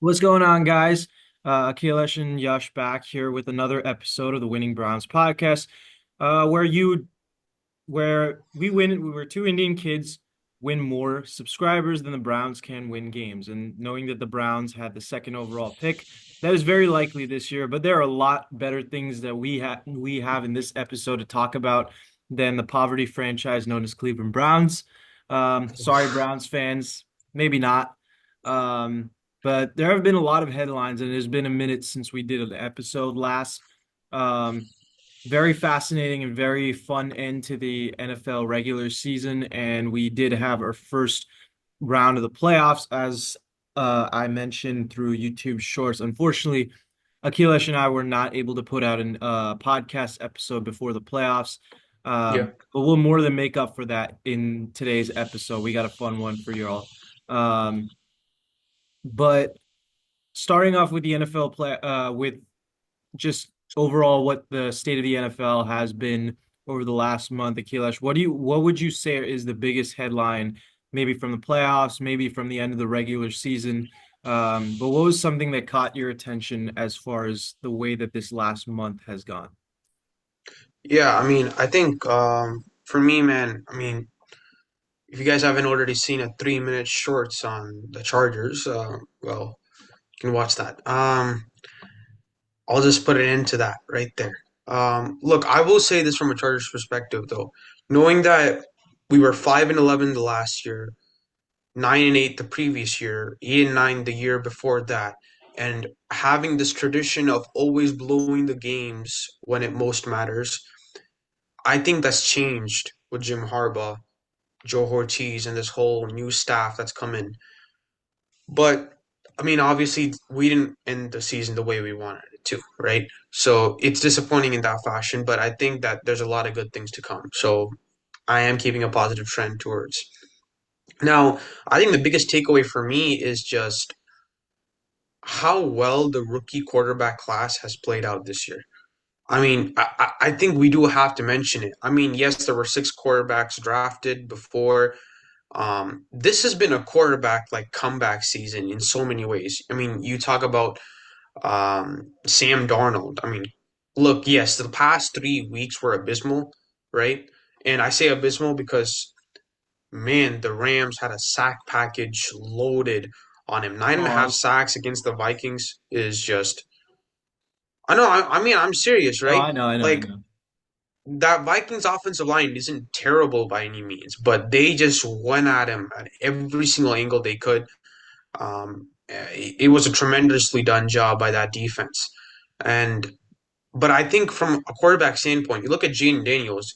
What's going on, guys? Akhilesh and Yash back here with another episode of the Winning Browns podcast, where where two Indian kids win more subscribers than the Browns can win games. And knowing that the Browns had the second overall pick, that is very likely this year. But there are a lot better things that we have in this episode to talk about than the poverty franchise known as Cleveland Browns. Sorry, Browns fans, maybe not. Um, but there have been a lot of headlines, and it's been a minute since we did an episode last. Um, Very fascinating and very fun end to the NFL regular season. And we did have our first round of the playoffs, as I mentioned through YouTube Shorts. Unfortunately, Akhilesh and I were not able to put out an podcast episode before the playoffs. Yeah. But we'll more than make up for that in today's episode. We got a fun one for you all. But starting off with the NFL with just overall what the state of the NFL has been over the last month, Akhilesh, what would you say is the biggest headline, maybe from the playoffs, maybe from the end of the regular season? But what was something that caught your attention as far as the way that this last month has gone? Yeah, I think for me, man, if you guys haven't already seen a 3 minute shorts on the Chargers, well, you can watch that. I'll just put it into that right there. Look, I will say this from a Chargers perspective though, knowing that we were 5-11 the last year, 9-8 the previous year, 8-9 the year before that, and having this tradition of always blowing the games when it most matters. I think that's changed with Jim Harbaugh, Joe Ortiz, and this whole new staff that's come in. But obviously, we didn't end the season the way we wanted it to, right? So it's disappointing in that fashion, but I think that there's a lot of good things to come. So I am keeping a positive trend towards. Now, I think the biggest takeaway for me is just how well the rookie quarterback class has played out this year. I think we do have to mention it. Yes, there were six quarterbacks drafted before. This has been a quarterback like comeback season in so many ways. You talk about Sam Darnold. Look, yes, the past 3 weeks were abysmal, right? And I say abysmal because, man, the Rams had a sack package loaded on him. Nine and a half Oh, sacks against the Vikings is just. I know. I'm serious, oh, right? I Like know. that Vikings offensive line isn't terrible by any means, but they just went at him at every single angle they could. It was a tremendously done job by that defense. And but I think from a quarterback standpoint, you look at Jaden Daniels,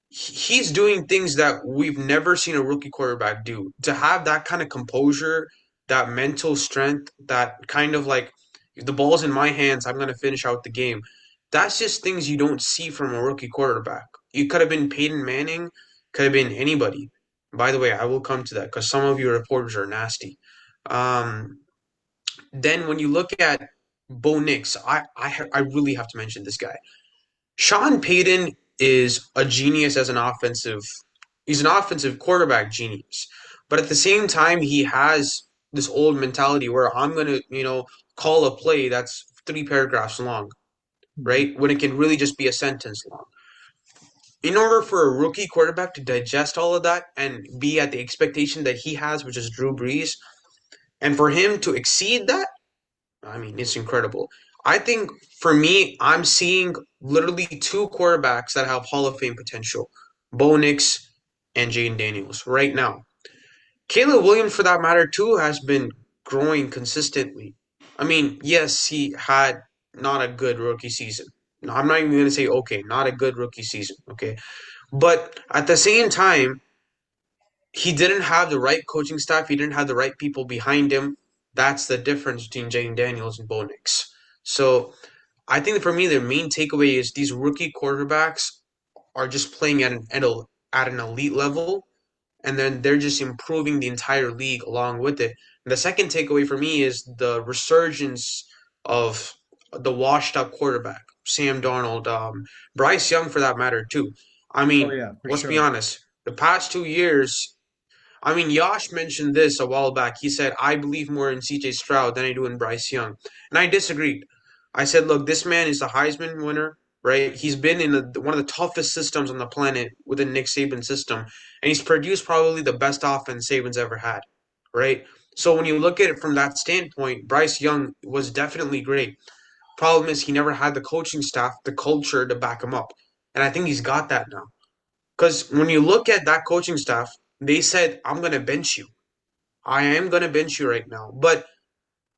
he's doing things that we've never seen a rookie quarterback do. To have that kind of composure, that mental strength, that kind of like if the ball's in my hands, I'm going to finish out the game. That's just things you don't see from a rookie quarterback. It could have been Peyton Manning, could have been anybody. By the way, I will come to that because some of your reporters are nasty. Um, then when you look at Bo Nix, I really have to mention this guy. Sean Payton is a genius as an offensive. He's an offensive quarterback genius, but at the same time, he has this old mentality where I'm gonna, call a play that's 3 paragraphs long, Mhm. right? When it can really just be a sentence long. In order for a rookie quarterback to digest all of that and be at the expectation that he has, which is Drew Brees, and for him to exceed that, it's incredible. I think for me, I'm seeing literally two quarterbacks that have Hall of Fame potential, Bo Nix and Jaden Daniels, right now. Caleb Williams, for that matter, too, has been growing consistently. Yes, he had not a good rookie season. No, I'm not even going to say okay, not a good rookie season, okay? But at the same time, he didn't have the right coaching staff. He didn't have the right people behind him. That's the difference between Jane Daniels and Bo Nix. So I think for me, the main takeaway is these rookie quarterbacks are just playing at an elite level, and then they're just improving the entire league along with it. And the second takeaway for me is the resurgence of the washed-up quarterback, Sam Darnold, Bryce Young, for that matter, too. Oh yeah, for Let's be sure. honest. The past 2 years, I mean, Yash mentioned this a while back. He said, I believe more in CJ Stroud than I do in Bryce Young. And I disagreed. I said, look, this man is the Heisman winner, right? He's been in one of the toughest systems on the planet within Nick Saban's system. And he's produced probably the best offense Saban's ever had, right? So when you look at it from that standpoint, Bryce Young was definitely great. Problem is, he never had the coaching staff, the culture to back him up. And I think he's got that now. Because when you look at that coaching staff, they said, I'm going to bench you. I am going to bench you right now. But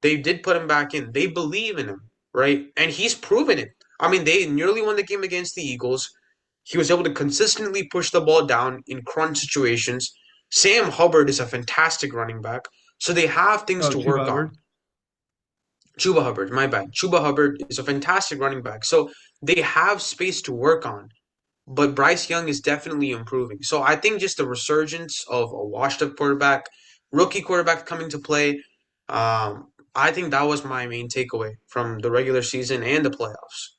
they did put him back in. They believe in him, right? And he's proven it. I mean, they nearly won the game against the Eagles. He was able to consistently push the ball down in crunch situations. Sam Hubbard is a fantastic running back. So they have things Oh, to Chuba work on. Hubbard. Chuba Hubbard, my bad. Chuba Hubbard is a fantastic running back. So they have space to work on. But Bryce Young is definitely improving. So I think just the resurgence of a washed-up quarterback, rookie quarterback coming to play, I think that was my main takeaway from the regular season and the playoffs.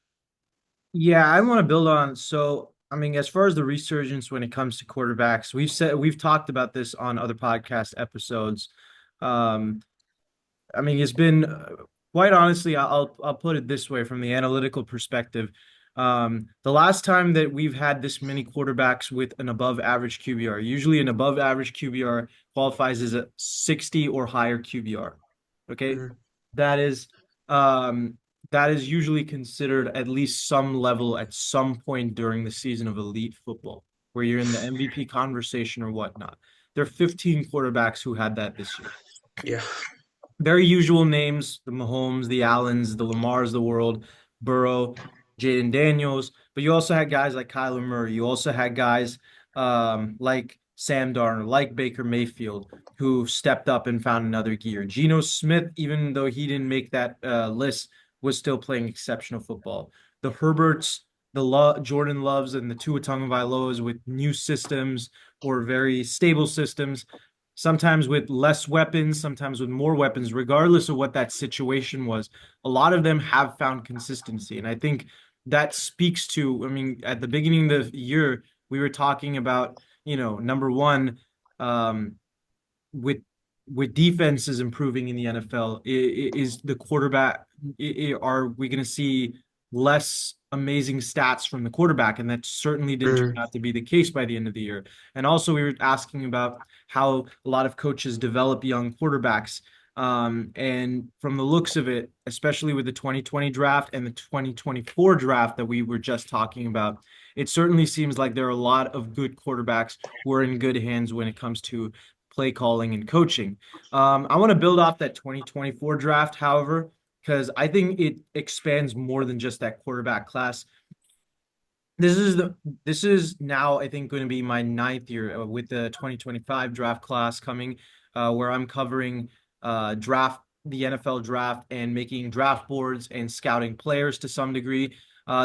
Yeah, I want to build on. So, I mean, as far as the resurgence when it comes to quarterbacks, we've talked about this on other podcast episodes. Um, I mean, it's been quite honestly, I'll put it this way from the analytical perspective. The last time that we've had this many quarterbacks with an above average QBR, usually an above average QBR qualifies as a 60 or higher QBR. Okay. Mhm. That is um that is usually considered at least some level at some point during the season of elite football, where you're in the MVP conversation or whatnot. There are 15 quarterbacks who had that this year. Yeah. Very usual names, the Mahomes, the Allens, the Lamars of the world, Burrow, Jaden Daniels. But you also had guys like Kyler Murray. You also had guys like Sam Darnold, like Baker Mayfield, who stepped up and found another gear. Geno Smith, even though he didn't make that list, was still playing exceptional football. The Herberts, Jordan Loves, and the Tua Tagovailoas with new systems or very stable systems, sometimes with less weapons, sometimes with more weapons, regardless of what that situation was. A lot of them have found consistency. And I think that speaks to, I mean, at the beginning of the year, we were talking about, number one, um, with defenses improving in the NFL, is the quarterback, are we going to see less amazing stats from the quarterback? And that certainly didn't turn Mhm. out to be the case by the end of the year. And also, we were asking about how a lot of coaches develop young quarterbacks. And from the looks of it, especially with the 2020 draft and the 2024 draft that we were just talking about, it certainly seems like there are a lot of good quarterbacks who are in good hands when it comes to play calling and coaching. I want to build off that 2024 draft, however, because I think it expands more than just that quarterback class. This is now, I think, going to be my ninth year with the 2025 draft class coming, where I'm covering the NFL draft and making draft boards and scouting players to some degree.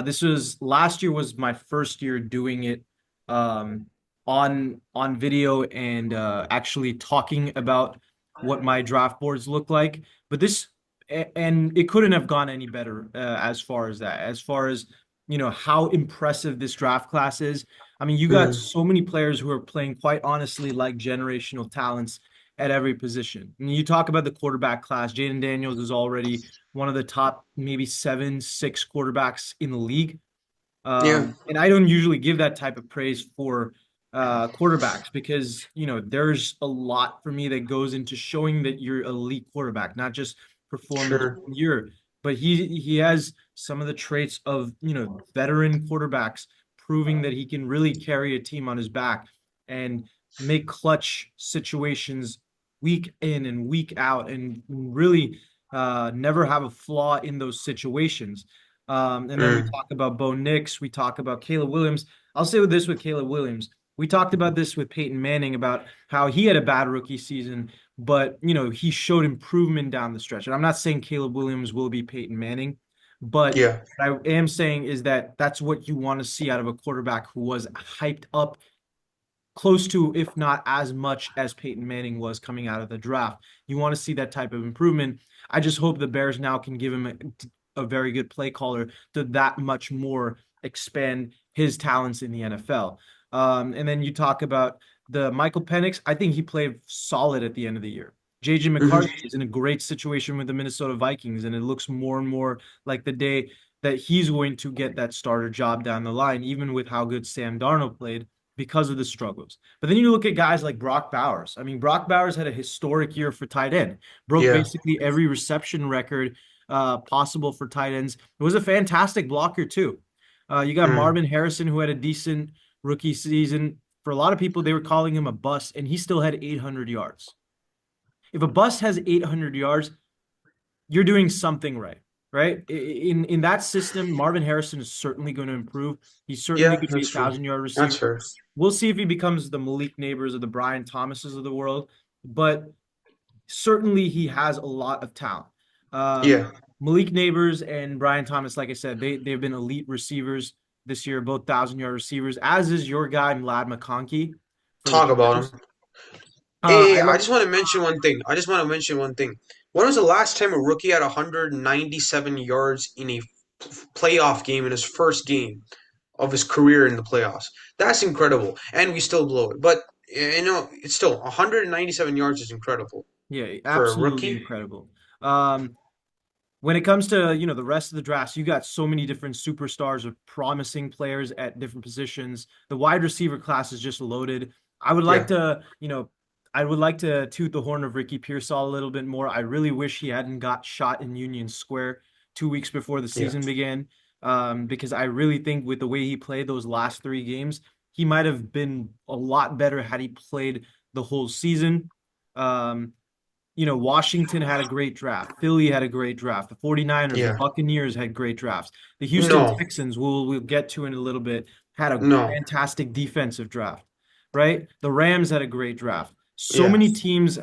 This was last year was my first year doing it um, on video and actually talking about what my draft boards look like. But and it couldn't have gone any better as far as that, as far as how impressive this draft class is. I mean, you got Mhm. so many players who are playing quite honestly like generational talents at every position. I mean, you talk about the quarterback class. Jaden Daniels is already one of the top maybe 7, 6 quarterbacks in the league. Yeah. And I don't usually give that type of praise for quarterbacks because, there's a lot for me that goes into showing that you're elite quarterback, not just performance Sure. year, but he has some of the traits of, veteran quarterbacks proving that he can really carry a team on his back and make clutch situations week in and week out and really never have a flaw in those situations. And then we Mm. talk about Bo Nix. We talk about Caleb Williams. I'll say with this with Caleb Williams. We talked about this with Peyton Manning about how he had a bad rookie season, but he showed improvement down the stretch. And I'm not saying Caleb Williams will be Peyton Manning, but Yeah. what I am saying is that that's what you want to see out of a quarterback who was hyped up close to, if not as much as Peyton Manning was coming out of the draft. You want to see that type of improvement. I just hope the Bears now can give him a very good play caller to that much more expand his talents in the NFL. And then you talk about The Michael Penix, I think he played solid at the end of the year. JJ Hmm. McCarthy is in a great situation with the Minnesota Vikings, and it looks more and more like the day that he's going to get that starter job down the line, even with how good Sam Darnold played because of the struggles. But then you look at guys like Brock Bowers. I mean, Brock Bowers had a historic year for tight end, broke Yeah. basically every reception record possible for tight ends. It was a fantastic blocker, too. You got Mm. Marvin Harrison, who had a decent rookie season. For a lot of people, they were calling him a bust, and he still had 800 yards. If a bust has 800 yards, you're doing something right, right? In that system, Marvin Harrison is certainly going to improve. He's certainly Yeah, going to be a that's true. 1,000-yard That's receiver. fair. We'll see if he becomes the Malik Neighbors or the Brian Thomases of the world, but certainly he has a lot of talent. Um, Yeah. Malik Neighbors and Brian Thomas, like I said, they've been elite receivers this year, both 1,000-yard receivers, as is your guy Vlad McConkey for the Talk about Chargers. him. Hey, I I like just want to mention one thing. I just want to mention one thing. When was the last time a rookie had 197 yards in a playoff game in his first game of his career in the playoffs? That's incredible. And we still blow it. But, it's still 197 yards is incredible Yeah, for a absolutely rookie. incredible. Um, when it comes to, the rest of the drafts, you got so many different superstars or promising players at different positions. The wide receiver class is just loaded. I would like Yeah. to, I would like to toot the horn of Ricky Pearsall a little bit more. I really wish he hadn't got shot in Union Square 2 weeks before the Yeah. season began. Because I really think with the way he played those last three games, he might have been a lot better had he played the whole season. Um, Washington had a great draft. Philly had a great draft. The 49ers, the Yeah. Buccaneers had great drafts. The Houston No. Texans, we'll get to in a little bit, had a No. fantastic defensive draft, right? The Rams had a great draft. So Yeah. many teams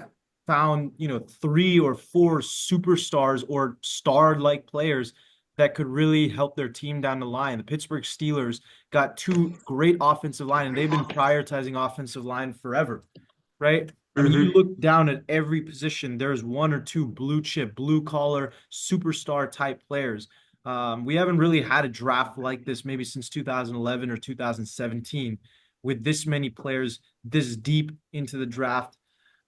found, three or four superstars or star-like players that could really help their team down the line. The Pittsburgh Steelers got two great offensive line, and they've been prioritizing offensive line forever, right? I mean, you Hmm. look down at every position, there's one or two blue chip, blue collar, superstar type players. We haven't really had a draft like this maybe since 2011 or 2017 with this many players this deep into the draft.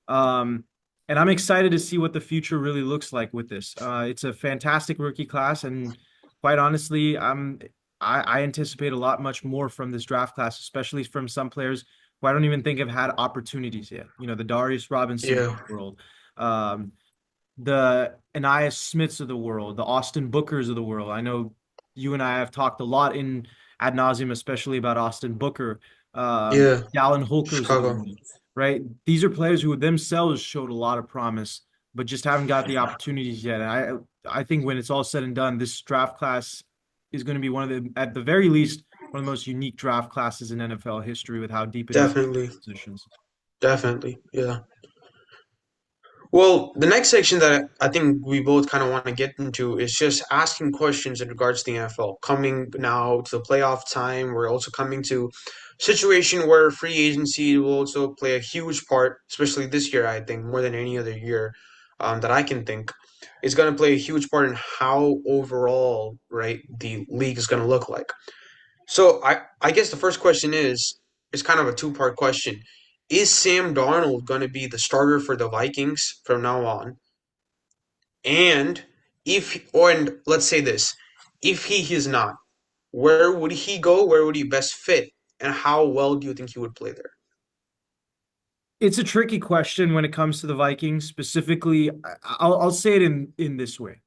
Um, and I'm excited to see what the future really looks like with this. It's a fantastic rookie class, and quite honestly, I anticipate a lot much more from this draft class, especially from some players who I don't even think have had opportunities yet. The Darius Robinsons of Yeah. the world, um, the Anais Smiths of the world, the Austin Bookers of the world. I know you and I have talked a lot in ad nauseum, especially about Austin Booker, Yeah. Dallin Holkers of the Chicago. world, right? These are players who themselves showed a lot of promise, but just haven't got the opportunities yet. And I think when it's all said and done, this draft class is going to be one of the, at the very least, one of the most unique draft classes in NFL history with how deep it is in Definitely. positions. Definitely. Yeah. Well, the next section that I think we both kind of want to get into is just asking questions in regards to the NFL. Coming now to the playoff time, we're also coming to a situation where free agency will also play a huge part, especially this year, I think, more than any other year that I can think. Is going to play a huge part in how overall, right, the league is going to look like. So I guess the first question is it's kind of a two-part question. Is Sam Darnold going to be the starter for the Vikings from now on? And and let's say this, if he is not, where would he go? Where would he best fit? And how well do you think he would play there? It's a tricky question when it comes to the Vikings specifically. I'll say it in this way.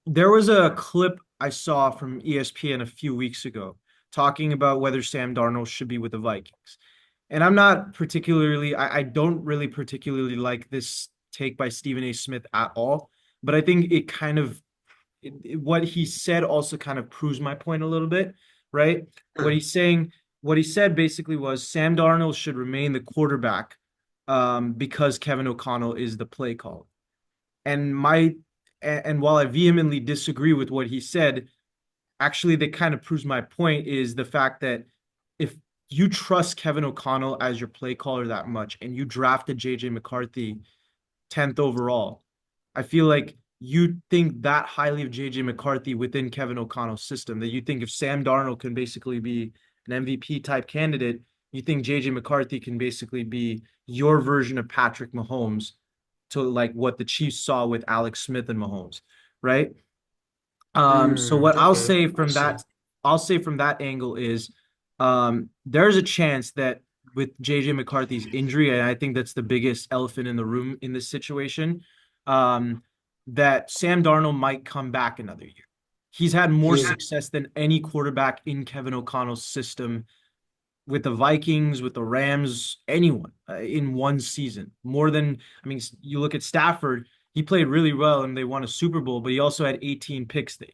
There was a clip I saw from ESPN a few weeks ago talking about whether Sam Darnold should be with the Vikings. And I'm not particularly, I don't really particularly like this take by Stephen A. Smith at all. But I think it kind of, what he said also kind of proves my point a little bit, right? What Hmm. he's saying, what he said basically was Sam Darnold should remain the quarterback because Kevin O'Connell is the play caller. And and while I vehemently disagree with what he said, actually that kind of proves my point is the fact that if you trust Kevin O'Connell as your play caller that much and you drafted JJ McCarthy 10th overall, I feel like you think that highly of JJ McCarthy within Kevin O'Connell's system, that you think if Sam Darnold can basically be an MVP type candidate, you think JJ McCarthy can basically be your version of Patrick Mahomes to like what the Chiefs saw with Alex Smith and Mahomes, right? So what Okay, I see. I'll say from that angle is there's a chance that with JJ McCarthy's injury, and I think that's the biggest elephant in the room in this situation, um, that Sam Darnold might come back another year. He's had more Yeah, success than any quarterback in Kevin O'Connell's system with the Vikings, with the Rams, anyone in one season. More than, I mean, you look at Stafford, he played really well and they won a Super Bowl, but he also had 18 picks there.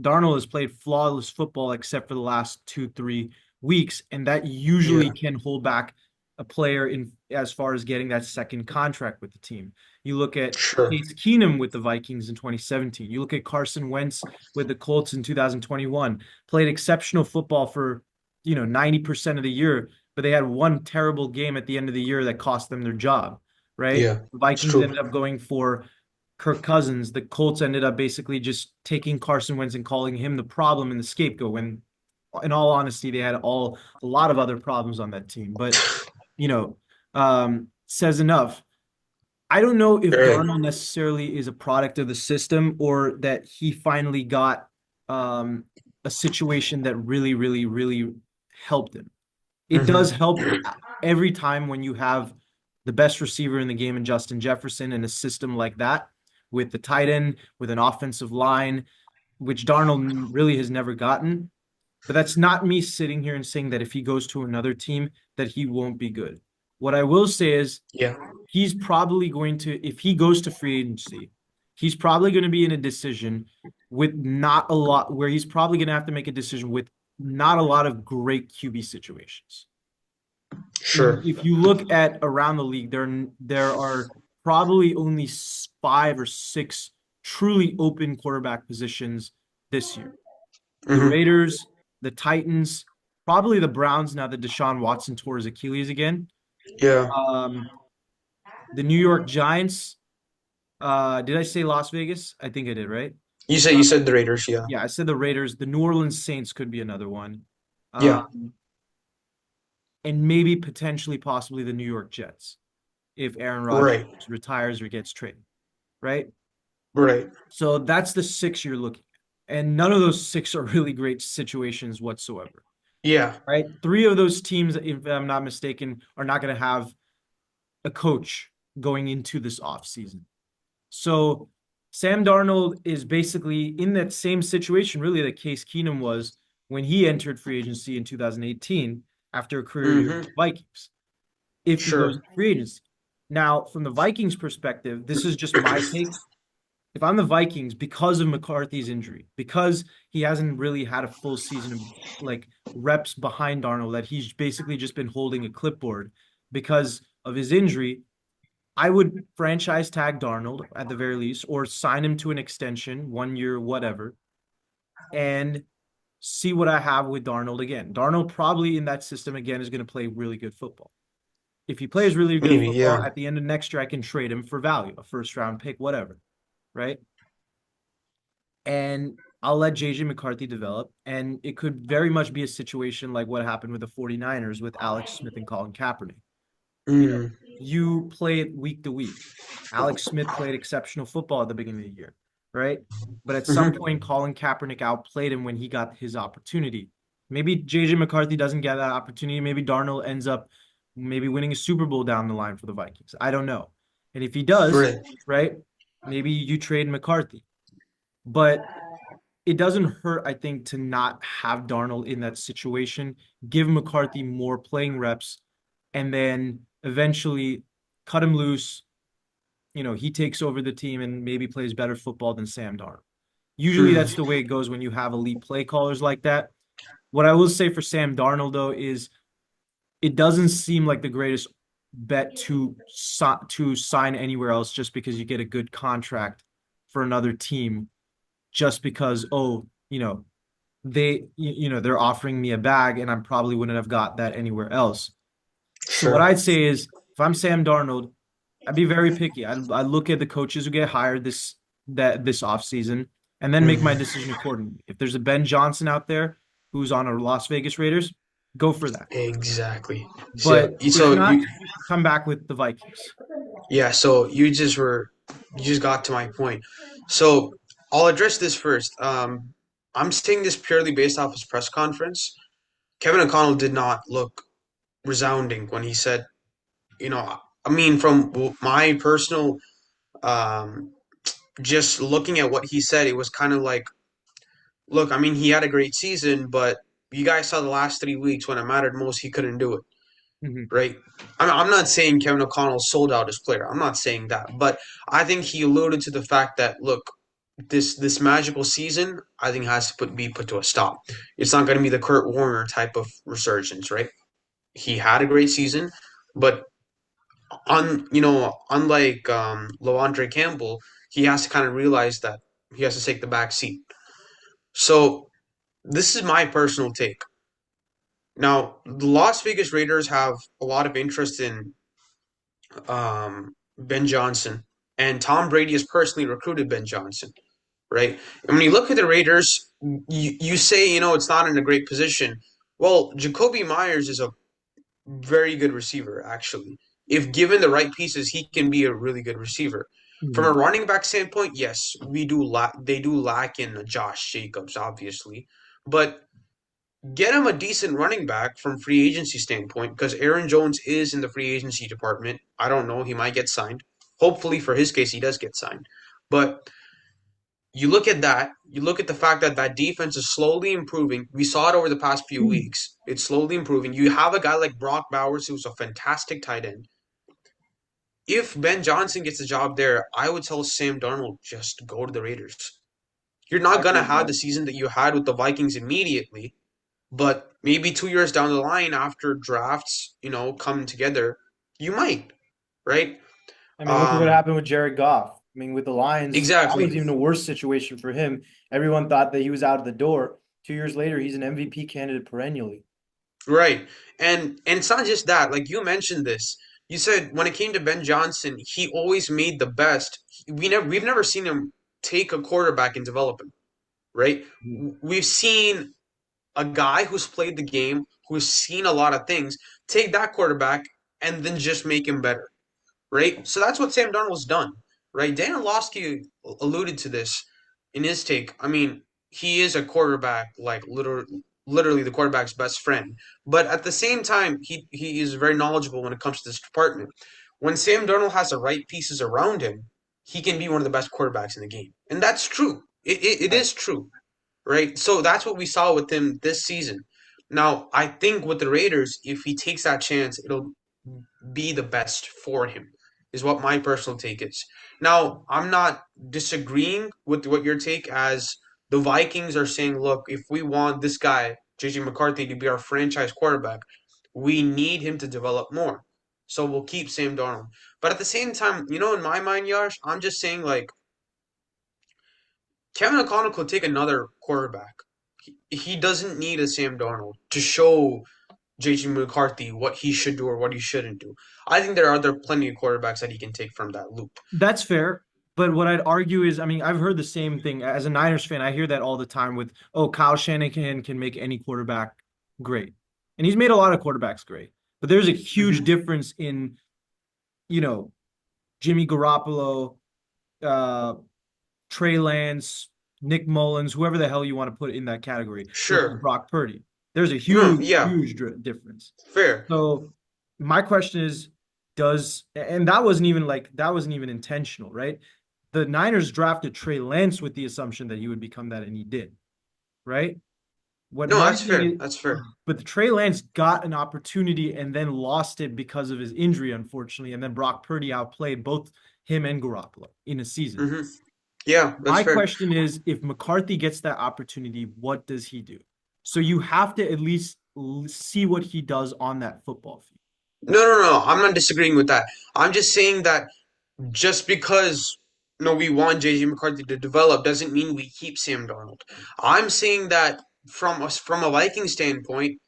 Darnold has played flawless football except for the last 2, 3 weeks, and that usually yeah, can hold back a player in as far as getting that second contract with the team. You look at sure. Case Keenum with the Vikings in 2017. You look at Carson Wentz with the Colts in 2021. Played exceptional football for 90% of the year, but they had one terrible game at the end of the year that cost them their job. Right? Yeah, The it's Vikings true. ended up going for Kirk Cousins. The Colts ended up basically just taking Carson Wentz and calling him the problem and the scapegoat when in all honesty, they had a lot of other problems on that team. But you know, says enough. I don't know if Right. Darnold necessarily is a product of the system or that he finally got a situation that really, really, really helped him. It does Mm-hmm. help every time when you have the best receiver in the game in Justin Jefferson in a system like that with the tight end, with an offensive line, which Darnold really has never gotten. But that's not me sitting here and saying that if he goes to another team that he won't be good. What I will say is Yeah. he's probably going to, if he goes to free agency, he's probably going to be in a decision with not a lot, where he's probably going to have to make a decision with not a lot of great QB situations. Sure. If you look at around the league, there are probably only 5 or 6 truly open quarterback positions this year. The Mm-hmm. Raiders, the Titans, probably the Browns now that Deshaun Watson tore his Achilles again. Yeah. Um, the New York Giants. Did I say Las Vegas? I think I did, right? You said the Raiders, yeah. Yeah, I said the Raiders. The New Orleans Saints could be another one. Yeah. Um, and maybe potentially possibly the New York Jets if Aaron Rodgers Right. retires or gets traded, right? Right. So that's the 6 you're looking at. And none of those 6 are really great situations whatsoever, Yeah. right? 3 of those teams, if I'm not mistaken, are not going to have a coach going into this offseason. So Sam Darnold is basically in that same situation, really, that Case Keenum was when he entered free agency in 2018 after a career year with Mm-hmm. the Vikings, if he goes to Sure. free agency. Now, from the Vikings perspective, this is just my take. If I'm the Vikings, because of McCarthy's injury, because he hasn't really had a full season of like reps behind Darnold, that he's basically just been holding a clipboard because of his injury, I would franchise tag Darnold at the very least, or sign him to an extension, 1 year, whatever, and see what I have with Darnold again. Darnold probably in that system again is going to play really good football. If he plays really good Maybe, football yeah. at the end of next year, I can trade him for value, a first round pick, whatever, right? And I'll let JJ McCarthy develop. And it could very much be a situation like what happened with the 49ers with Alex Smith and Colin Kaepernick. You know, Mm. you play it week to week. Alex Smith played exceptional football at the beginning of the year, right? But at some Mm-hmm. point, Colin Kaepernick outplayed him when he got his opportunity. Maybe JJ McCarthy doesn't get that opportunity. Maybe Darnold ends up maybe winning a Super Bowl down the line for the Vikings. I don't know. And if he does, Right. right, maybe you trade McCarthy. But it doesn't hurt, I think, to not have Darnold in that situation, give McCarthy more playing reps, and then eventually cut him loose. He takes over the team and maybe plays better football than Sam Darnold. Usually Mm. that's the way it goes when you have elite play callers like that. What I will say for Sam Darnold, though, is it doesn't seem like the greatest bet to sign anywhere else just because you get a good contract for another team just because, oh, they're offering me a bag and I probably wouldn't have got that anywhere else. So what Sure. I'd say is if I'm Sam Darnold, I'd be very picky. I'd look at the coaches who get hired this offseason and then make my Mm. decision accordingly. If there's a Ben Johnson out there who's on a Las Vegas Raiders, Go for that. Exactly. So, But if so not, you, come back with the Vikings. yeah, so you just got to my point. So I'll address this first. I'm saying this purely based off his press conference. Kevin O'Connell did not look resounding when he said, you know, I mean, from my personal, um, just looking at what he said, it was kind of like, look, I mean, he had a great season, but you guys saw the last 3 weeks when it mattered most, he couldn't do it, Mhm. right? I'm not saying Kevin O'Connell sold out his player. I'm not saying that, but I think he alluded to the fact that look, this magical season, I think has to be put to a stop. It's not going to be the Kurt Warner type of resurgence, right? He had a great season, but unlike Lawandre Campbell, he has to kind of realize that he has to take the back seat. So this is my personal take. Now, the Las Vegas Raiders have a lot of interest in Ben Johnson, and Tom Brady has personally recruited Ben Johnson, right? And when you look at the Raiders, you say, it's not in a great position. Well, Jacoby Myers is a very good receiver, actually. If given the right pieces, he can be a really good receiver. From a Mhm. running back standpoint, yes, they do lack in Josh Jacobs, obviously. But get him a decent running back from free agency standpoint because Aaron Jones is in the free agency department. I don't know, he might get signed. Hopefully for his case he does get signed. But you look at that, you look at the fact that that defense is slowly improving. We saw it over the past few weeks. It's slowly improving. You have a guy like Brock Bowers who's a fantastic tight end. If Ben Johnson gets a job there, I would tell Sam Darnold just go to the Raiders. You're I not going agree to with have that. the season that you had with the Vikings immediately, but maybe 2 years down the line after drafts, come together, you might, right? I mean, look at what Um, happened with Jared Goff. I mean, with the Lions, that exactly. was even a worse situation for him. Everyone thought that he was out of the door. 2 years later, he's an MVP candidate perennially. Right. And it's not just that. Like you mentioned this. You said when it came to Ben Johnson, he always made the best. We've never seen him take a quarterback and develop him, right? We've seen a guy who's played the game, who's seen a lot of things, take that quarterback and then just make him better, right? So that's what Sam Darnold's done, right? Dan Orlovsky alluded to this in his take. I mean, he is a quarterback, like literally the quarterback's best friend. But at the same time, he is very knowledgeable when it comes to this department. When Sam Darnold has the right pieces around him, he can be one of the best quarterbacks in the game, and that's true. It Right. is true, right? So that's what we saw with him this season. Now, I think with the Raiders, if he takes that chance, it'll be the best for him, is what my personal take is. Now, I'm not disagreeing with what your take as the Vikings are saying, look, if we want this guy, JJ McCarthy, to be our franchise quarterback, we need him to develop more. So we'll keep Sam Darnold. But at the same time, in my mind, Yash, I'm just saying, like, Kevin O'Connell could take another quarterback. He doesn't need a Sam Darnold to show JJ McCarthy what he should do or what he shouldn't do. I think there are other plenty of quarterbacks that he can take from that loop. That's fair. But what I'd argue is, I mean, I've heard the same thing as a Niners fan. I hear that all the time with, oh, Kyle Shanahan can make any quarterback great. And he's made a lot of quarterbacks great. But there's a huge Mm-hmm. difference in, you know, Jimmy Garoppolo, uh, Trey Lance, Nick Mullins, whoever the hell you want to put in that category versus Sure. Brock Purdy. There's a No, huge, yeah, huge difference. fair. So my question is, and that wasn't even intentional, right? The Niners drafted Trey Lance with the assumption that he would become that, and he did, right? What No, my that's thing fair. is, That's fair. but the Trey Lance got an opportunity and then lost it because of his injury, unfortunately, and then Brock Purdy outplayed both him and Garoppolo in a season. Mm-hmm. Yeah, that's My fair. question is, if McCarthy gets that opportunity, what does he do? So you have to at least see what he does on that football field. No, no, no. I'm not disagreeing with that. I'm just saying that just because we want JJ McCarthy to develop doesn't mean we keep Sam Darnold. I'm saying that from a Viking standpoint,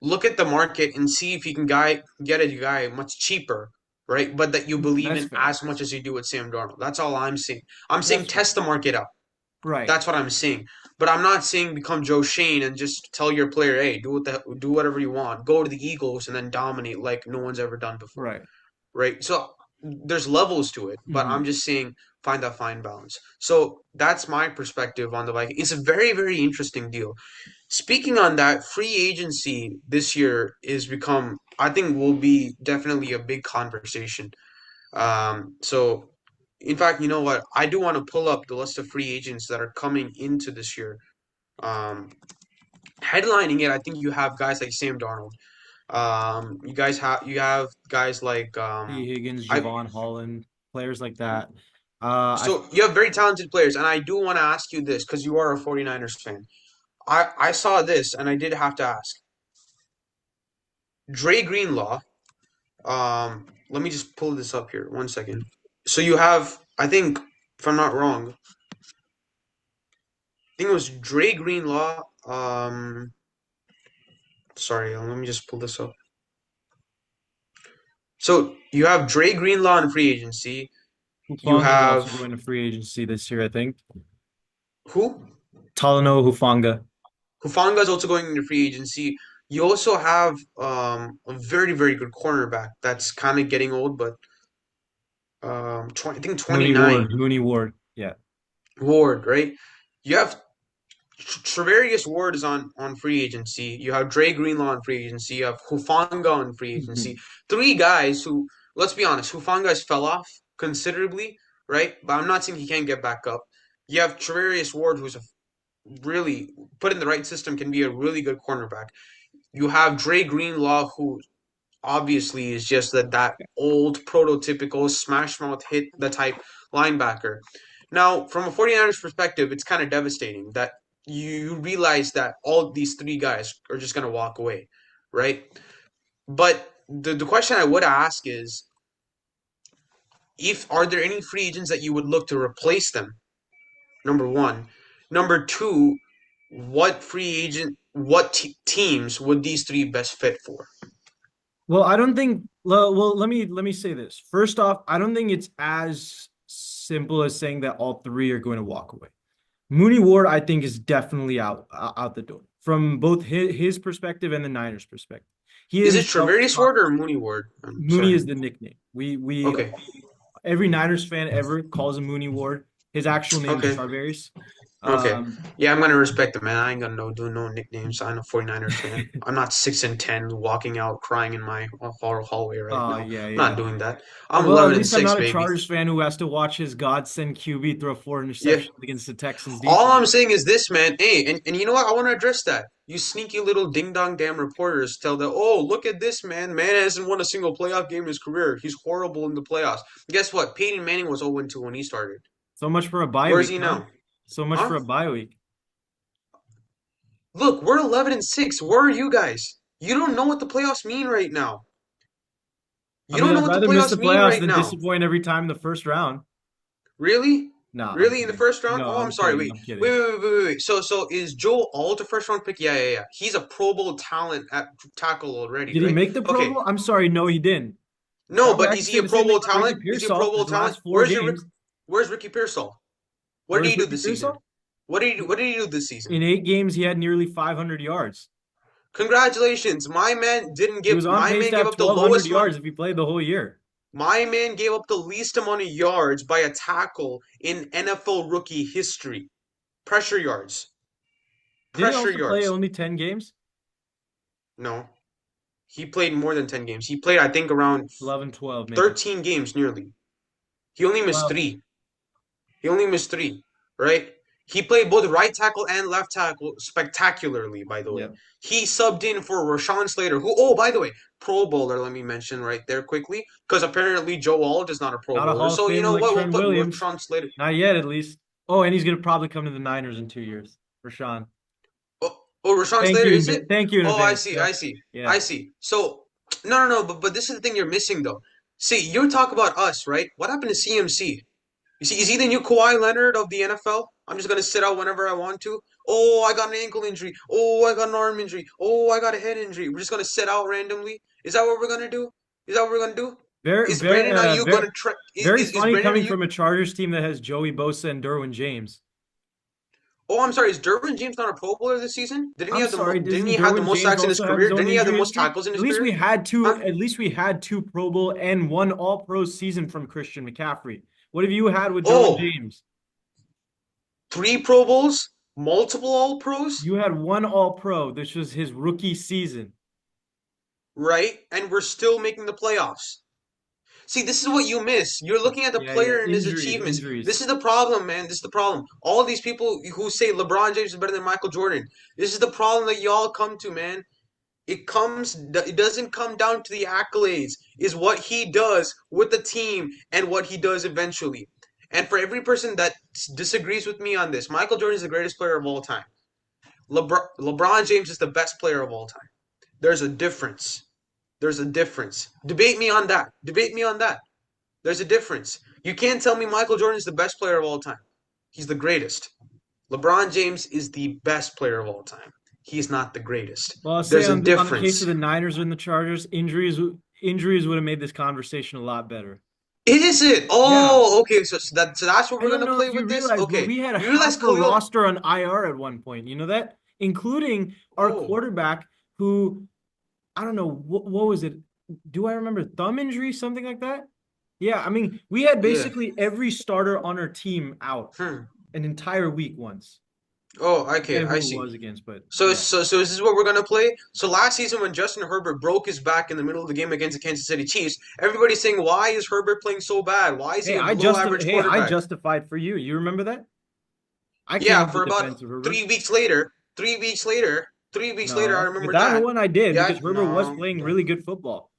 look at the market and see if you can get a guy much cheaper, right? But that you believe That's in fair. as much as you do with Sam Darnold. That's all I'm saying. I'm saying That's fair. test the market out. Right, That's what I'm saying. But I'm not saying become Joe Shane and just tell your player, hey, do whatever you want. Go to the Eagles and then dominate like no one's ever done before. right. Right? So there's levels to it, but Hmm. I'm just saying find that fine balance. So that's my perspective on the Vikings. It's a very, very interesting deal. Speaking on that, free agency this year is become, I think, will be definitely a big conversation. So, in fact, you know what? I do want to pull up the list of free agents that are coming into this year. Um, Headlining it, I think you have guys like Sam Darnold. You have guys like T. Higgins, I. Javon Holland, players like that. I So you have very talented players, and I do want to ask you this because you are a 49ers fan. I saw this, and I did have to ask. Dre Greenlaw. Let me just pull this up here. One second. So you have, I think, if I'm not wrong, I think it was Dre Greenlaw. Sorry, let me just pull this up. So you have Dre Greenlaw in free agency. You Hufanga is also have going to free agency this year, I think. who? Talanoa Hufanga. Hufanga is also going into free agency. You also have a very, very good cornerback that's kind of getting old, but 20, I think Mooney 29. Ward. Mooney Ward. Yeah. Ward, right? You have Treverius Ward is on free agency. You have Dre Greenlaw on free agency. You have Hufanga on free Mhm. agency. Three guys who, let's be honest, Hufanga's fell off considerably, right? But I'm not saying he can't get back up. You have Treverius Ward, who's a really put in the right system, can be a really good cornerback. You have Dre Greenlaw, who obviously is just that old prototypical smash mouth hit the type linebacker. Now, from a 49ers perspective, it's kind of devastating that you realize that all these three guys are just going to walk away, right? But the question I would ask is if are there any free agents that you would look to replace them? Number one. Number two, what teams would these three best fit for? Well, I don't think. Well, let me say this. First off, I don't think it's as simple as saying that all three are going to walk away. Mooney Ward, I think, is definitely out the door from both his perspective and the Niners' perspective. He Is it himself Treverius Ward or Mooney Ward? I'm Mooney sorry. is the nickname. We Okay. every Niners fan ever calls him Mooney Ward. His actual name is Okay. Charvarius. Okay. Um, Yeah, I'm gonna respect it, man. I ain't gonna do no nicknames. I'm a 49ers fan. I'm not 6-10 walking out crying in my hallway right oh now. I'm yeah, not yeah. doing that. I'm Well, at 11 and least I'm 6, not a baby. Chargers fan who has to watch his godsend QB throw four Yeah. interceptions against the Texans All defense. I'm saying is this, man. Hey, and you know what? I want to address that. You sneaky little ding dong damn reporters tell that, oh, look at this man. Man hasn't won a single playoff game in his career. He's horrible in the playoffs. Guess what? Peyton Manning was 0-2 when he started. So much for a bye Where is week, he huh? now? So much Huh? for a bye week. Look, we're 11 and 6. Where are you guys? You don't know what the playoffs mean right now. I You mean, don't know I'd what the rather miss the playoffs mean playoffs right than now. disappoint every time in the first round. Really? No, I'm Really in the kidding. first round? No, Oh, I'm I'm sorry. kidding. Wait, I'm wait, kidding. wait, wait, wait, wait. So is Joe Alt a first round pick? Yeah, yeah, yeah. He's a Pro Bowl talent at tackle already, Did he right? make the Pro Okay. Bowl? I'm sorry, no, he didn't. No, That would but is actually he say a the Pro same thing Bowl about Ricky talent? Is he a Pro Pearsall Bowl his talent? last four games. Where's Ricky Pearsall? What did Where's he do Ricky this season? Pearsall? What did he do this season? In 8 games, he had nearly 500 yards. Congratulations. He was on My pace man to gave have up the 1,200 lowest amount. yards if he played the whole year. My man gave up the least amount of yards by a tackle in NFL rookie history. Pressure yards. Did he Pressure also play yards. only 10 games? No. He played more than 10 games. He played, I think, around 11, 12, maybe. 13 games nearly. He only missed Well, three. He only missed three, right? He played both right tackle and left tackle spectacularly, by the way. yeah. He subbed in for Rashawn Slater, who, oh, by the way, Pro Bowler, let me mention right there quickly, because apparently Joe Alt is not a Pro Not a Bowler. Hall of So, you Famer know like what? We'll Trent put Williams. Rashawn Slater. Not yet, at least. Oh, and he's going to probably come to the Niners in 2 years. Rashawn. Oh, Rashawn Thank Slater, you. is it? Thank you in Oh, I advance. see, I Yep. see, Yeah. I see. So, no, but this is the thing you're missing, though. See, you talk about us, right? What happened to CMC? You see, is he the new Kawhi Leonard of the NFL? I'm just gonna sit out whenever I want to. Oh, I got an ankle injury. Oh, I got an arm injury. Oh, I got a head injury. We're just gonna sit out randomly. Is that what we're gonna do? Is that what we're gonna do? Very, Is very, Brandon Ayuk very, gonna try? very Is funny Brandon coming Ayuk? from a Chargers team that has Joey Bosa and Derwin James. Oh, I'm sorry. Is Derwin James not a Pro Bowler this season? Didn't he I'm have sorry, didn't doesn't he have the Derwin most James sacks in his also have his career? own Didn't he have the injury most history? tackles in At his least we career? had two, Huh? at least we had two Pro Bowl and one All-Pro season from Christian McCaffrey. What have you had with Derwin Oh, James? three Pro Bowls, multiple All Pros, You had one All-Pro. This was his rookie season. right? And we're still making the playoffs. See, this is what you miss. You're looking at the Yeah. player and his Injuries, achievements. injuries. This is the problem, man. This is the problem. All these people who say LeBron James is better than Michael Jordan. This is the problem that y'all come to, man. It doesn't come down to the accolades. Is what he does with the team and what he does eventually. And for every person that disagrees with me on this, Michael Jordan is the greatest player of all time. LeBron James is the best player of all time. There's a difference. There's a difference. Debate me on that. Debate me on that. There's a difference. You can't tell me Michael Jordan is the best player of all time. He's the greatest. LeBron James is the best player of all time. He's not the greatest. Well, I'll say There's a on the case difference. of the Niners and the Chargers, injuries would have made this conversation a lot better. Is it? Yeah. Oh, okay. So that's what I we're don't gonna know play if you with this. realize, but Okay. we had You realize half our Khalil? roster on IR at one point. You know that? Including our Oh, quarterback who, I don't know, what was it? Do I remember thumb injury, something like that? Yeah, I mean, we had yeah. basically every starter on our team out Hmm. an entire week once. Oh, I okay. forget I who it see. was against, but So, yeah. so, so this is what we're gonna play. So last season, when Justin Herbert broke his back in the middle of the game against the Kansas City Chiefs, everybody's saying, "Why is Herbert playing so bad? Why is he a below-average I quarterback?" justified for you. You remember that? I came Yeah, in the for about defense of Herbert. 3 weeks later, 3 weeks later, I No, with remember that that. one I did Yeah, because Herbert was no, playing really good football.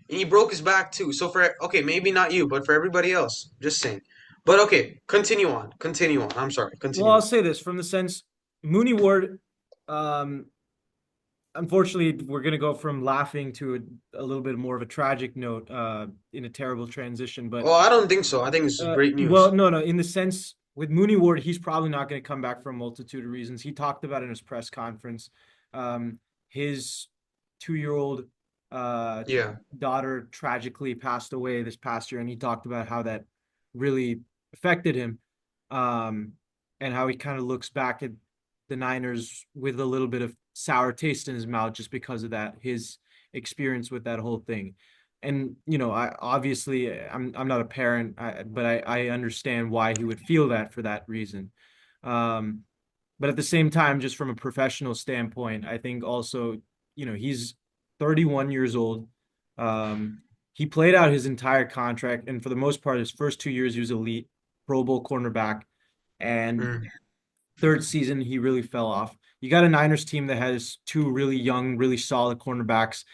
and he broke his back too. So for okay, maybe not you, but for everybody else, just saying. But okay, continue on, continue on. I'm sorry, Well, continue I'll on. say this from the sense Mooney Ward, um, unfortunately, we're going to go from laughing to a little bit more of a tragic note in a terrible transition. But Oh, I don't think so. I think this is great well, news. no, in the sense with Mooney Ward, he's probably not going to come back for a multitude of reasons. He talked about in his press conference. His 2 year old uh, Yeah. daughter tragically passed away this past year, and he talked about how that really affected him, um, and how he kind of looks back at the Niners with a little bit of sour taste in his mouth just because of that, his experience with that whole thing. And I obviously I'm not a parent, but I understand why he would feel that for that reason. Um, but at the same time, just from a professional standpoint, I think also, he's 31 years old. Um, he played out his entire contract, and for the most part, his first 2 years, he was elite Pro Bowl cornerback. And Mm. third season, he really fell off. You got a Niners team that has two really young, really solid cornerbacks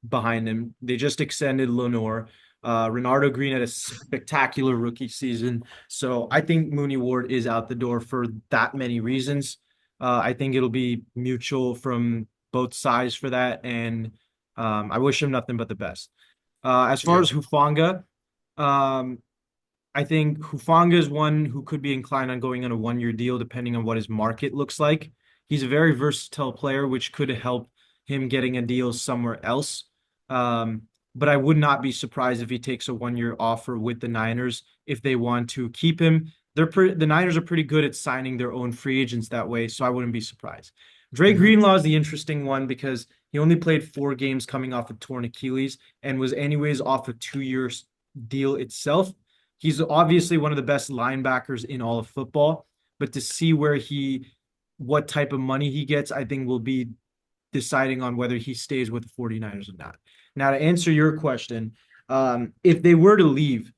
behind him. They just extended Lenore. Renardo Green had a spectacular rookie season. So I think Mooney Ward is out the door for that many reasons. I think it'll be mutual from both sides for that. And I wish him nothing but the best. As far Yeah. as Hufanga, um, I think Hufanga is one who could be inclined on going on a 1 year deal, depending on what his market looks like. He's a very versatile player, which could help him getting a deal somewhere else. Um, but I would not be surprised if he takes a 1 year offer with the Niners if they want to keep him. The Niners are pretty good at signing their own free agents that way, so I wouldn't be surprised. Dre Hmm. Greenlaw is the interesting one because he only played 4 games coming off a torn Achilles and was anyways off a 2 year deal itself. He's obviously one of the best linebackers in all of football, but to see what type of money he gets, I think will be deciding on whether he stays with the 49ers or not. Now, to answer your question, if they were to leave,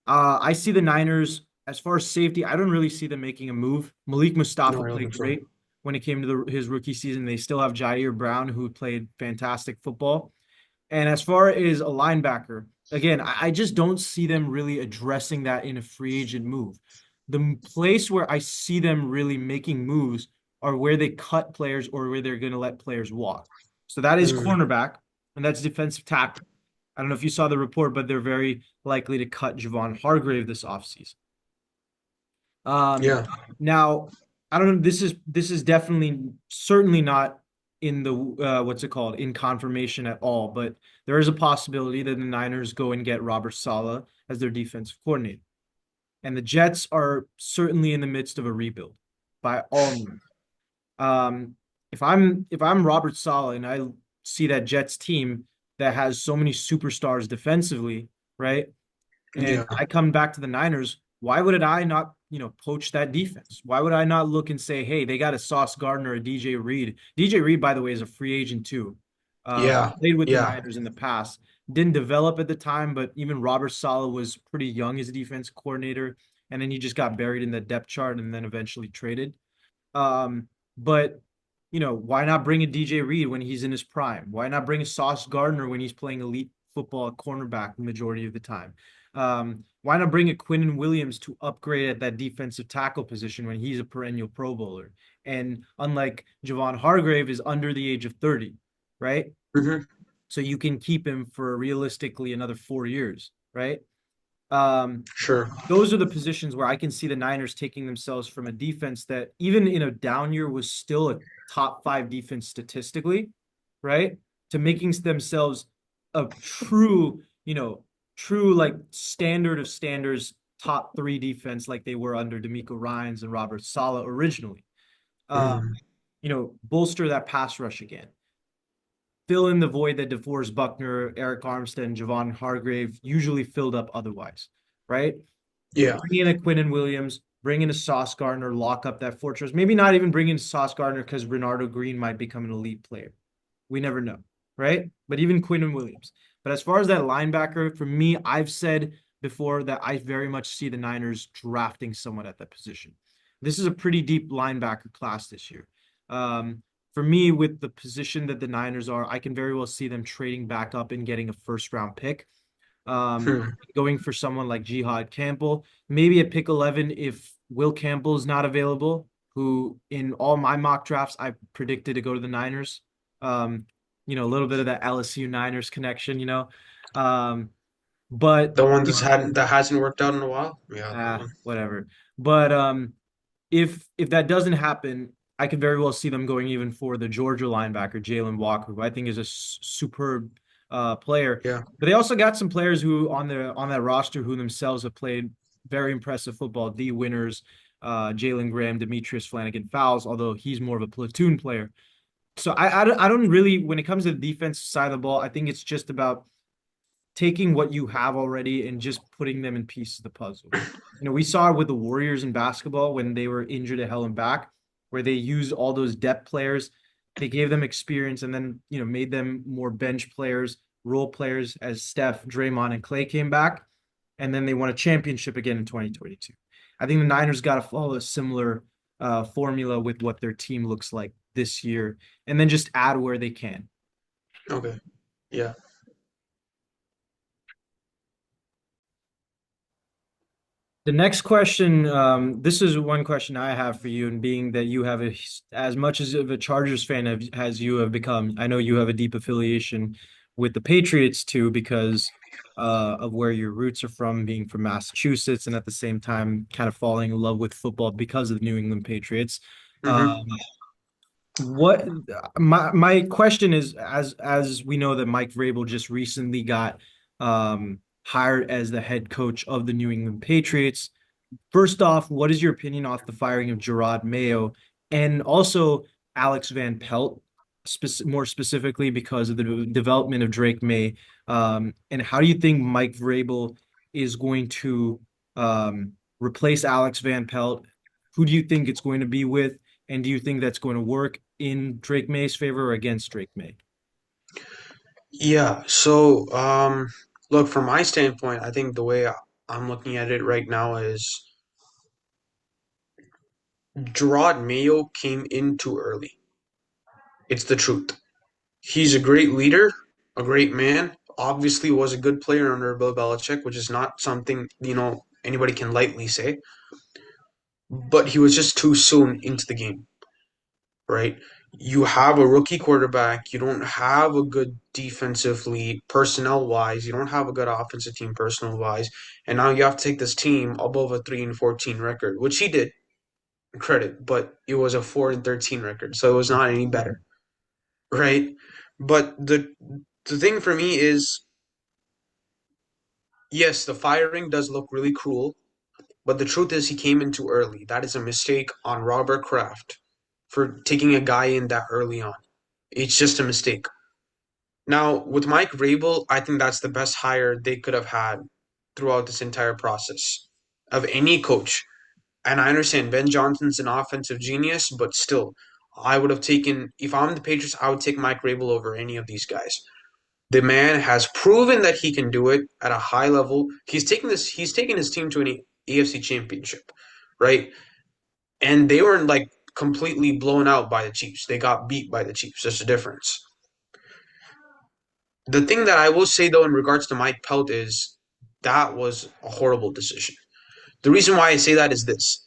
I see the Niners as far as safety. I don't really see them making a move. Malik No, Mustafa I don't played think so. great when it came to his rookie season. They still have Jair Brown, who played fantastic football. And as far as a linebacker, again, I just don't see them really addressing that in a free agent move. The place where I see them really making moves are where they cut players or where they're going to let players walk. So that is Mm. cornerback and that's defensive tackle. I don't know if you saw the report, but they're very likely to cut Javon Hargrave this offseason. Um, Yeah. now I don't know. This is definitely certainly not in the what's it called in confirmation at all, but there is a possibility that the Niners go and get Robert Saleh as their defensive coordinator, and the Jets are certainly in the midst of a rebuild. by all means. Um, if I'm Robert Saleh and I see that Jets team that has so many superstars defensively, right? And Yeah. I come back to the Niners, why would I not, poach that defense? Why would I not look and say, hey, they got a Sauce Gardner, a DJ Reed. DJ Reed, by the way, is a free agent too. Yeah. Played with the Yeah. Niners in the past. Didn't develop at the time, but even Robert Saleh was pretty young as a defense coordinator. And then he just got buried in the depth chart and then eventually traded. But why not bring a DJ Reed when he's in his prime? Why not bring a Sauce Gardner when he's playing elite football at cornerback the majority of the time? Why not bring a Quinnen Williams to upgrade at that defensive tackle position when he's a perennial Pro Bowler? And unlike Javon Hargrave is under the age of 30, right? Hmm. So you can keep him for realistically another 4 years, right? Um, Sure. those are the positions where I can see the Niners taking themselves from a defense that even in a down year was still a top five defense statistically, right? To making themselves a true, true like standard of standards top three defense like they were under D'Amico Ryans and Robert Saleh originally. Uh, Hmm. bolster that pass rush again. Fill in the void that DeForest Buckner, Eric Armstead, and Javon Hargrave usually filled up otherwise, right? Yeah. Bring in a Quinnen Williams, bring in a Sauce Gardner, lock up that fortress. Maybe not even bring in Sauce Gardner because Renardo Green might become an elite player. We never know, right? But even Quinnen Williams. But as far as that linebacker, for me, I've said before that I very much see the Niners drafting someone at that position. This is a pretty deep linebacker class this year. Um, for me, with the position that the Niners are, I can very well see them trading back up and getting a first round pick, um, Hmm. going for someone like Jihad Campbell, maybe at pick 11 if Will Campbell is not available, who in all my mock drafts I predicted to go to the Niners. Um, a little bit of that LSU Niners connection. Um, but The one that hasn't worked out in a while. Yeah, that one. whatever. But if that doesn't happen, I could very well see them going even for the Georgia linebacker Jalen Walker, who I think is a superb player. Yeah. But they also got some players who on that roster who themselves have played very impressive football. The winners, Jalen Graham, Demetrius Flanagan Fowles, although he's more of a platoon player. So I don't really, when it comes to the defensive side of the ball, I think it's just about taking what you have already and just putting them in pieces of the puzzle. We saw it with the Warriors in basketball when they were injured to hell and back, where they used all those depth players. They gave them experience and then, made them more bench players, role players as Steph, Draymond, and Clay came back. And then they won a championship again in 2022. I think the Niners got to follow a similar formula with what their team looks like this year and then just add where they can. Okay. Yeah. The next question, this is one question I have for you, and being that you have as much as of a Chargers fan as you have become, I know you have a deep affiliation with the Patriots too, because of where your roots are from, being from Massachusetts, and at the same time, kind of falling in love with football because of the New England Patriots. Hmm. What my question is, as we know that Mike Vrabel just recently got hired as the head coach of the New England Patriots. First off, what is your opinion off the firing of Gerard Mayo and also Alex Van Pelt, more specifically because of the development of Drake May? And how do you think Mike Vrabel is going to replace Alex Van Pelt? Who do you think it's going to be with? And do you think that's going to work in Drake May's favor or against Drake May? Yeah. So, look, from my standpoint, I think the way I'm looking at it right now is Gerard Mayo came in too early. It's the truth. He's a great leader, a great man. Obviously, was a good player under Bill Belichick, which is not something anybody can lightly say. But he was just too soon into the game, right? You have a rookie quarterback. You don't have a good defensive lead personnel wise. You don't have a good offensive team personnel wise, and now you have to take this team above a 3-14 record, which he did. Credit, but it was a 4-13 record, so it was not any better, right? But the thing for me is, yes, the firing does look really cruel, But the truth is, he came in too early. That is a mistake on Robert Kraft for taking a guy in that early on. It's just a mistake. Now, with Mike Vrabel, I think that's the best hire they could have had throughout this entire process of any coach. And I understand Ben Johnson's an offensive genius, but still, I would have taken, if I'm the Patriots, I would take Mike Vrabel over any of these guys. The man has proven that he can do it at a high level. He's taken his team to an AFC championship, right? And they were like completely blown out by the Chiefs. They got beat by the Chiefs. There's a difference. The thing that I will say though in regards to Mike Pelt is that was a horrible decision. The reason why I say that is this.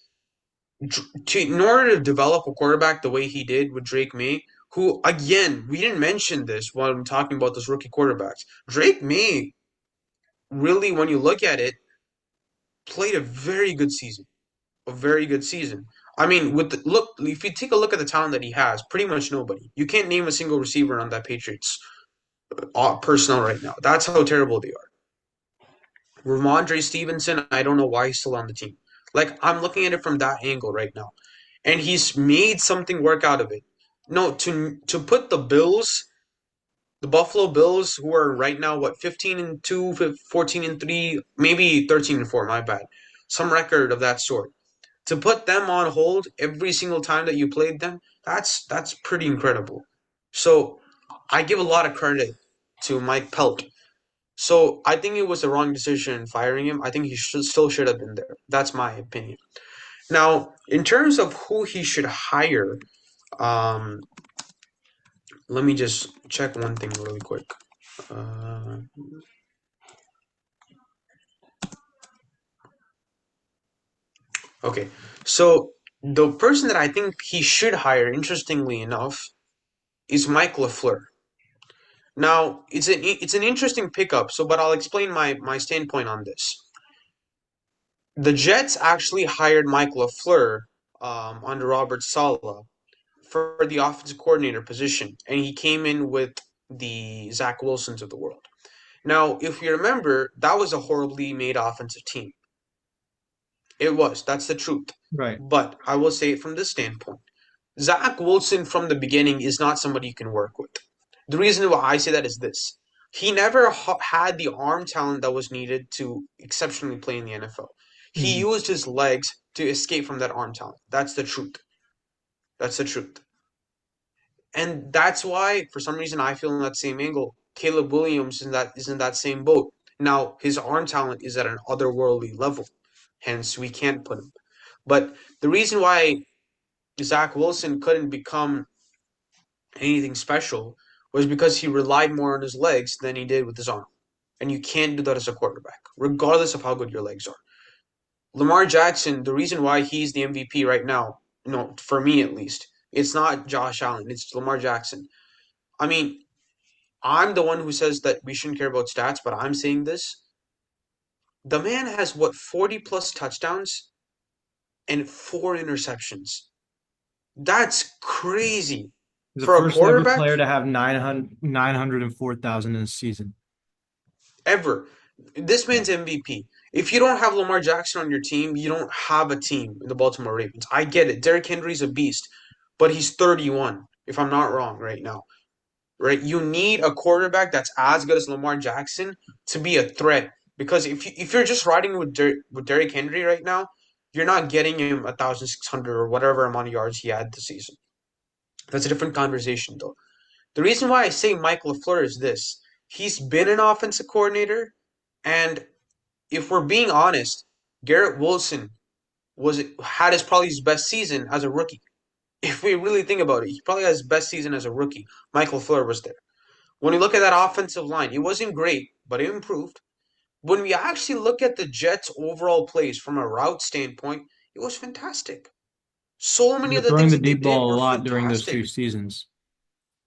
In order to develop a quarterback the way he did with Drake May, who again, we didn't mention this while I'm talking about those rookie quarterbacks. Drake May really, when you look at it, played a very good season. A very good season. I mean, with the look, if you take a look at the talent that he has, pretty much nobody. You can't name a single receiver on that Patriots personnel right now. That's how terrible they are. Ramondre Stevenson, I don't know why he's still on the team. Like, I'm looking at it from that angle right now. And he's made something work out of it. No, to put the Bills, the Buffalo Bills, who are right now, what, 15 and 2, 14 and 3, maybe 13 and 4, my bad. Some record of that sort. To put them on hold every single time that you played them, that's pretty incredible. So I give a lot of credit to Mike Pelt. So I think it was the wrong decision firing him. I think he still should have been there. That's my opinion. Now, in terms of who he should hire, um, let me just check one thing really quick. Uh, okay, so the person that I think he should hire, interestingly enough, is Mike LaFleur. Now, it's an interesting pickup. So, but I'll explain my standpoint on this. The Jets actually hired Mike LaFleur under Robert Saleh for the offensive coordinator position, and he came in with the Zach Wilsons of the world. Now, if you remember, that was a horribly made offensive team. It was. That's the truth. Right. But I will say it from this standpoint. Zach Wilson from the beginning is not somebody you can work with. The reason why I say that is this. He never had the arm talent that was needed to exceptionally play in the NFL. He Mhm. used his legs to escape from that arm talent. That's the truth. That's the truth. And that's why, for some reason, I feel in that same angle. Caleb Williams is in that same boat. Now, his arm talent is at an otherworldly level. Hence, we can't put him. But the reason why Zach Wilson couldn't become anything special was because he relied more on his legs than he did with his arm. And you can't do that as a quarterback, regardless of how good your legs are. Lamar Jackson, the reason why he's the MVP right now, no, for me at least, it's not Josh Allen, it's Lamar Jackson. I mean, I'm the one who says that we shouldn't care about stats, but I'm saying this. The man has what, 40 plus touchdowns and 4 interceptions. That's crazy He's the for a first ever quarterback player to have 904,000 in a season. ever. This Yeah. man's MVP. If you don't have Lamar Jackson on your team, you don't have a team in the Baltimore Ravens. I get it. Derrick Henry's a beast, but he's 31, if I'm not wrong right now. Right? You need a quarterback that's as good as Lamar Jackson to be a threat. Because if you're just riding with Derrick Henry right now, you're not getting him 1,600 or whatever amount of yards he had this season. That's a different conversation, though. The reason why I say Mike LaFleur is this: he's been an offensive coordinator, and if we're being honest, Garrett Wilson was had his probably his best season as a rookie. If we really think about it, he probably has his best season as a rookie. Mike LaFleur was there. When you look at that offensive line, it wasn't great, but it improved. When we actually look at the Jets' overall plays from a route standpoint, it was fantastic. So They many were of the throwing things the that they deep did ball a were lot during those fantastic. 2 seasons.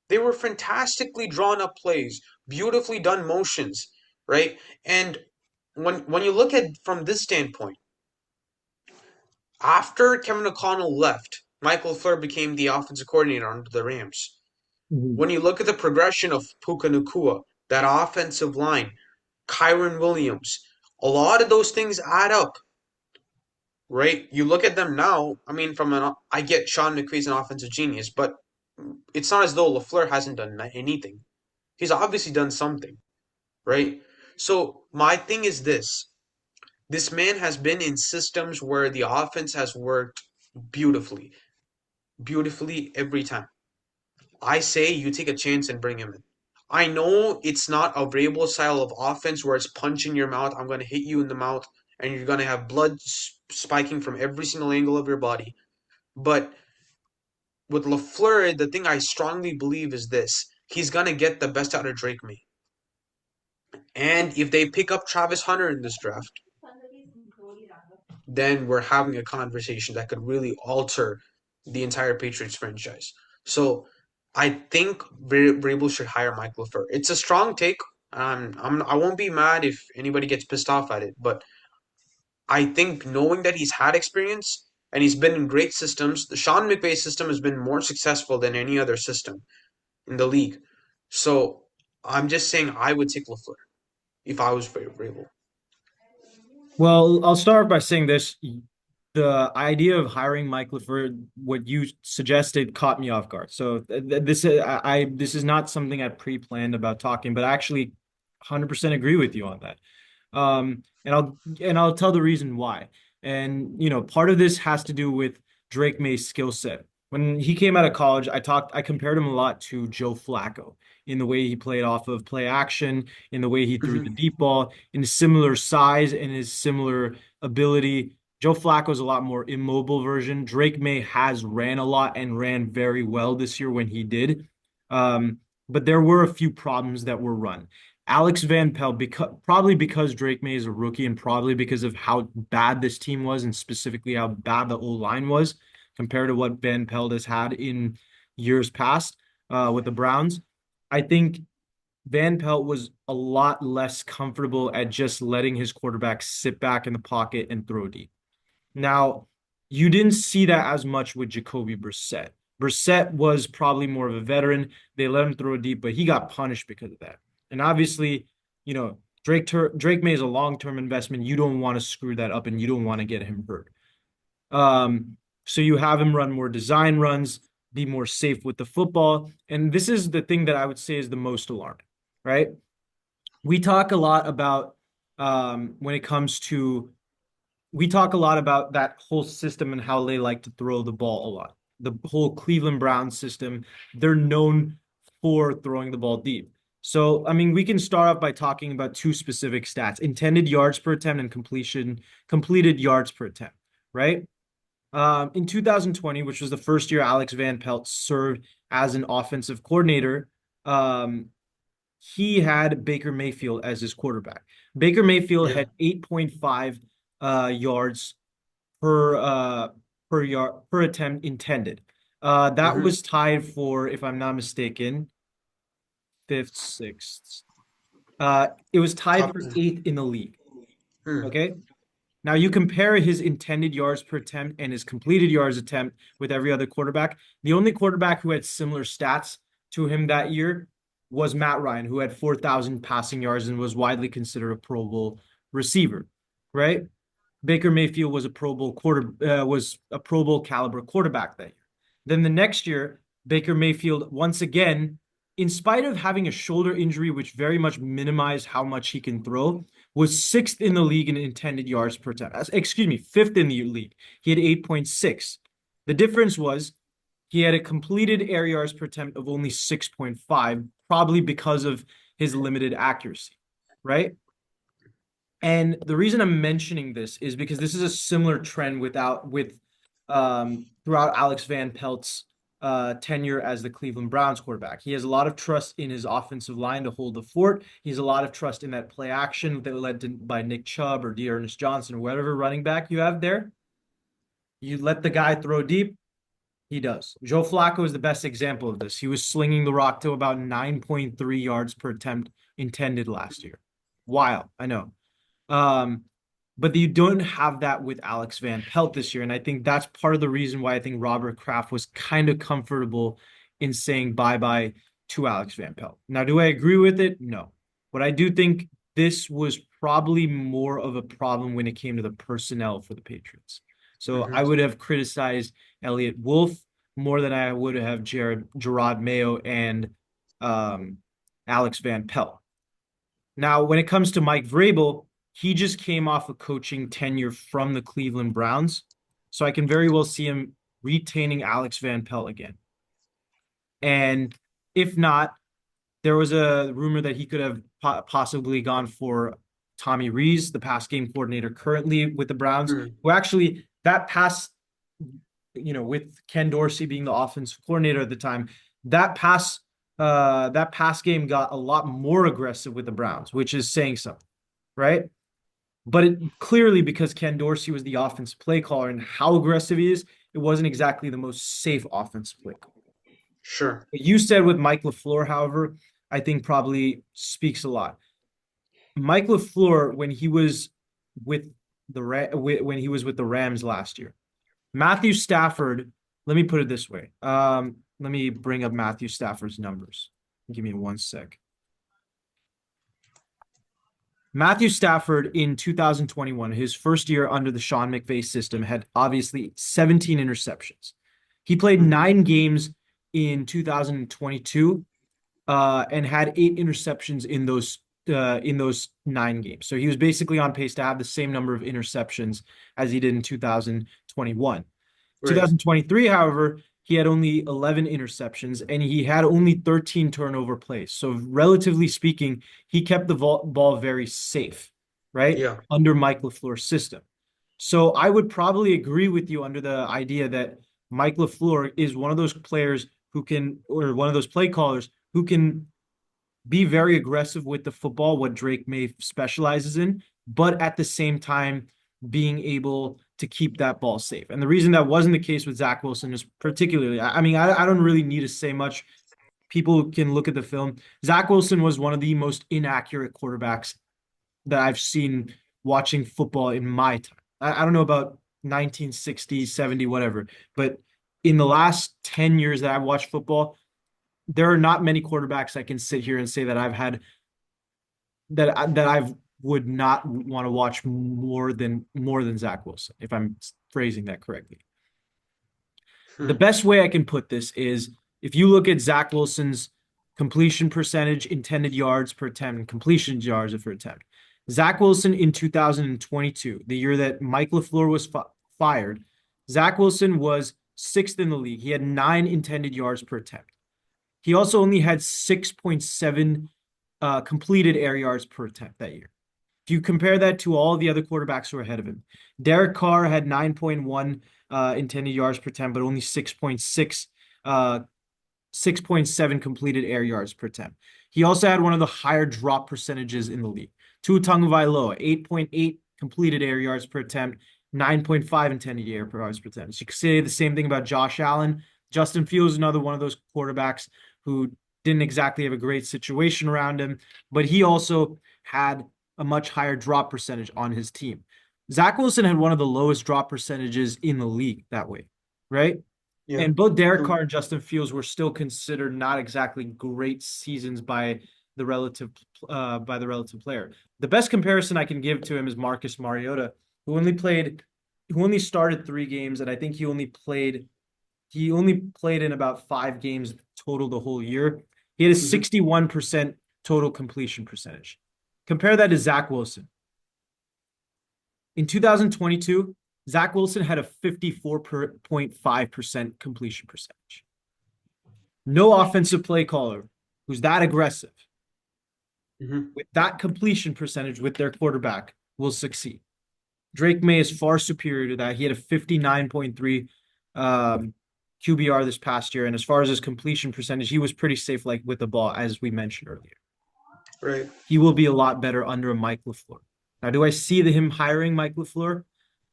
They were fantastically drawn up plays, beautifully done motions, right? And when you look at from this standpoint, after Kevin O'Connell left, Michael LaFleur became the offensive coordinator under the Rams. Mhm. When you look at the progression of Puka Nacua, that offensive line, Kyron Williams, a lot of those things add up. right? You look at them now. I mean, I get Sean McVay's an offensive genius, but it's not as though LaFleur hasn't done anything. He's obviously done something, right? So my thing is this: this man has been in systems where the offense has worked beautifully, beautifully every time. I say you take a chance and bring him in. I know it's not a Vrabel style of offense where it's punch in your mouth. I'm going to hit you in the mouth, and you're going to have blood spiking from every single angle of your body. But with LaFleur, the thing I strongly believe is this: he's going to get the best out of Drake May. And if they pick up Travis Hunter in this draft, then we're having a conversation that could really alter the entire Patriots franchise. So I think Vrabel should hire Mike LaFleur. It's a strong take. I won't be mad if anybody gets pissed off at it, but I think knowing that he's had experience and he's been in great systems, the Sean McVay system has been more successful than any other system in the league. So I'm just saying I would take LaFleur if I was Vrabel. Well, I'll start by saying this. The idea of hiring Mike LaFleur, what you suggested, caught me off guard. So this is not something I pre-planned about talking, but I actually 100% agree with you on that. And I'll tell the reason why. And part of this has to do with Drake May's skill set. When he came out of college, I compared him a lot to Joe Flacco in the way he played off of play action, in the way he threw the Mhm. deep ball, in his similar size and his similar ability. Joe Flacco's a lot more immobile version. Drake May has ran a lot and ran very well this year when he did. But there were a few problems that were run. Alex Van Pelt, probably because Drake May is a rookie and probably because of how bad this team was and specifically how bad the O-line was compared to what Van Pelt has had in years past with the Browns. I think Van Pelt was a lot less comfortable at just letting his quarterback sit back in the pocket and throw deep. Now, you didn't see that as much with Jacoby Brissett. Brissett was probably more of a veteran. They let him throw deep, but he got punished because of that. And obviously, Drake May is a long-term investment. You don't want to screw that up, and you don't want to get him hurt. So you have him run more design runs, be more safe with the football. And this is the thing that I would say is the most alarming, right? We talk a lot about when it comes to we talk a lot about that whole system and how they like to throw the ball a lot. The whole Cleveland Browns system, they're known for throwing the ball deep. So, I mean, we can start off by talking about two specific stats: intended yards per attempt and completed yards per attempt, right? In 2020, which was the first year Alex Van Pelt served as an offensive coordinator, um, he had Baker Mayfield as his quarterback. Baker Mayfield Yeah. had 8.5 yards per per attempt intended. That Hmm. was tied for, if I'm not mistaken, fifth, sixth. It was tied Top for 10. eighth in the league. Hmm. Okay. Now you compare his intended yards per attempt and his completed yards attempt with every other quarterback. The only quarterback who had similar stats to him that year was Matt Ryan, who had 4,000 passing yards and was widely considered a Pro Bowl receiver, right? Baker Mayfield was a Pro Bowl caliber quarterback that year. Then the next year, Baker Mayfield once again, in spite of having a shoulder injury, which very much minimized how much he can throw, was sixth in the league in intended yards per attempt. Excuse me, fifth in the league. He had 8.6. The difference was he had a completed air yards per attempt of only 6.5, probably because of his limited accuracy, right? And the reason I'm mentioning this is because this is a similar trend with throughout Alex Van Pelt's tenure as the Cleveland Browns quarterback. He has a lot of trust in his offensive line to hold the fort. He has a lot of trust in that play action that led by Nick Chubb or D'Ernest Johnson or whatever running back you have there. You let the guy throw deep, he does. Joe Flacco is the best example of this. He was slinging the rock to about 9.3 yards per attempt intended last year. Wild, I know. Um, but you don't have that with Alex Van Pelt this year. And I think that's part of the reason why I think Robert Kraft was kind of comfortable in saying bye-bye to Alex Van Pelt. Now, do I agree with it? No. But I do think this was probably more of a problem when it came to the personnel for the Patriots. So Hmm. I would have criticized Elliot Wolf more than I would have Gerard Mayo and um, Alex Van Pelt. Now, when it comes to Mike Vrabel, he just came off a coaching tenure from the Cleveland Browns. So I can very well see him retaining Alex Van Pelt again. And if not, there was a rumor that he could have possibly gone for Tommy Rees, the pass game coordinator currently with the Browns, who actually that pass, with Ken Dorsey being the offensive coordinator at the time, that pass game got a lot more aggressive with the Browns, which is saying something, right? But clearly, because Ken Dorsey was the offensive play caller and how aggressive he is, it wasn't exactly the most safe offensive play call. Sure. What you said with Mike LaFleur, however, I think probably speaks a lot. Mike LaFleur, when he was with when he was with the Rams last year, Matthew Stafford, let me put it this way. Let me bring up Matthew Stafford's numbers. Give me one sec. Matthew Stafford in 2021, his first year under the Sean McVay system, had obviously 17 interceptions. He played Hmm. 9 games in 2022 and had 8 interceptions in those 9 games. So he was basically on pace to have the same number of interceptions as he did in 2021. Right. 2023, however, he had only 11 interceptions and he had only 13 turnover plays. So, relatively speaking, he kept the ball very safe, right? Yeah. Under Mike LaFleur's system. So, I would probably agree with you under the idea that Mike LaFleur is one of those players who can, or one of those play callers who can be very aggressive with the football, what Drake May specializes in, but at the same time being able to keep that ball safe. And the reason that wasn't the case with Zach Wilson is particularly, I mean, I don't really need to say much. People can look at the film. Zach Wilson was one of the most inaccurate quarterbacks that I've seen watching football in my time. I don't know about 1960, 70, whatever, but in the last 10 years that I've watched football, there are not many quarterbacks I can sit here and say that I've had that I've would not want to watch more than Zach Wilson, if I'm phrasing that correctly. The Hmm. best way I can put this is if you look at Zach Wilson's completion percentage, intended yards per attempt, and completion yards per attempt. Zach Wilson in 2022, the year that Mike LaFleur was fired, Zach Wilson was sixth in the league. He had 9 intended yards per attempt. He also only had 6.7 completed air yards per attempt that year. If you compare that to all the other quarterbacks who are ahead of him, Derek Carr had 9.1 intended yards per attempt, but only 6.7 completed air yards per attempt. He also had one of the higher drop percentages in the league. Tua Tagovailoa, 8.8 completed air yards per attempt, 9.5 intended air yards per attempt. So you could say the same thing about Josh Allen. Justin Fields, another one of those quarterbacks who didn't exactly have a great situation around him, but he also had a much higher drop percentage on his team. Zach Wilson had one of the lowest drop percentages in the league that way, right? Yeah. And both Derek True. Carr and Justin Fields were still considered not exactly great seasons by the relative player. The best comparison I can give to him is Marcus Mariota, who only started 3 games, and I think he only played in about 5 games total the whole year. He had a Hmm. 61% total completion percentage. Compare that to Zach Wilson. In 2022, Zach Wilson had a 54.5% completion percentage. No offensive play caller who's that aggressive Hmm. with that completion percentage with their quarterback will succeed. Drake May is far superior to that. He had a 59.3 QBR this past year. And as far as his completion percentage, he was pretty safe like with the ball, as we mentioned earlier. Right. He will be a lot better under a Mike LaFleur. Now, do I see him hiring Mike LaFleur?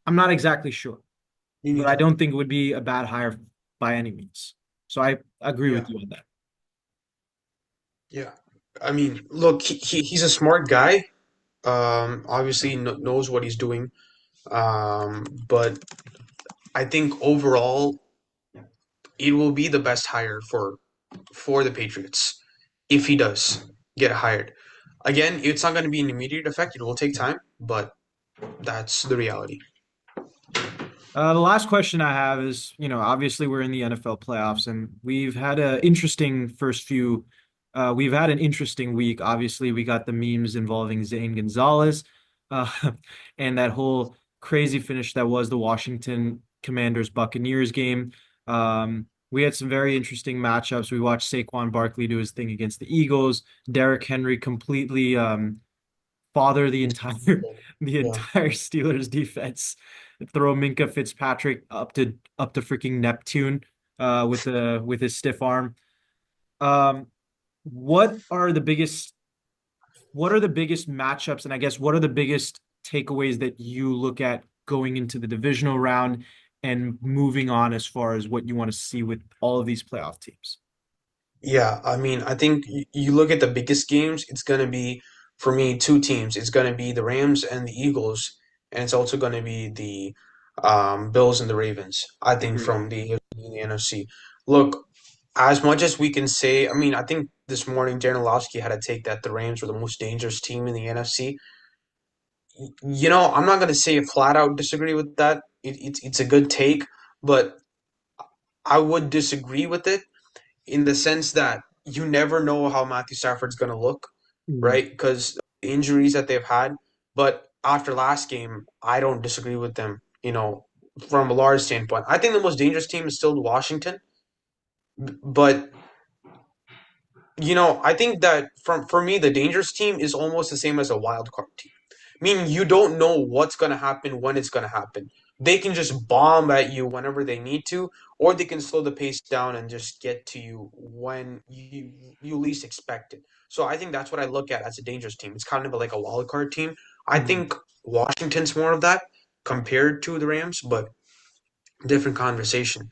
I'm not exactly sure, Me but I neither. don't think it would be a bad hire by any means. So I agree Yeah. with you on that. Yeah. I mean, look, he's a smart guy. Obviously knows what he's doing. But I think overall it will be the best hire for the Patriots if he does get hired. Again, it's not going to be an immediate effect. It will take time, but that's the reality. The last question I have is, obviously we're in the NFL playoffs and we've had an interesting first few, we've had an interesting week. Obviously, we got the memes involving Zane Gonzalez, uh, and that whole crazy finish that was the Washington Commanders Buccaneers game. We had some very interesting matchups. We watched Saquon Barkley do his thing against the Eagles. Derrick Henry completely, father the entire the Yeah. entire Steelers defense. Throw Minka Fitzpatrick up to freaking Neptune with his stiff arm. Um, what are the biggest what are the biggest matchups, and I guess what are the biggest takeaways that you look at going into the divisional round and moving on as far as what you want to see with all of these playoff teams? Yeah, I mean, I think you look at the biggest games, it's going to be, for me, two teams. It's going to be the Rams and the Eagles, and it's also going to be the Bills and the Ravens, I think, Agreed. from the AFC and the NFC. Look, as much as we can say, I mean, I think this morning Darren Orlovsky had a take that the Rams were the most dangerous team in the NFC. You know, I'm not going to say flat out disagree with that. It's a good take, but I would disagree with it in the sense that you never know how Matthew Stafford's going to look, Mm. right? Because the injuries that they've had. But after last game, I don't disagree with them, from a large standpoint. I think the most dangerous team is still Washington, but I think that for me, the dangerous team is almost the same as a wild card team. Meaning you don't know what's going to happen when it's going to happen. They can just bomb at you whenever they need to, or they can slow the pace down and just get to you when you least expect it. So I think that's what I look at as a dangerous team. It's kind of like a wild card team. I Mhm. think Washington's more of that compared to the Rams, but different conversation.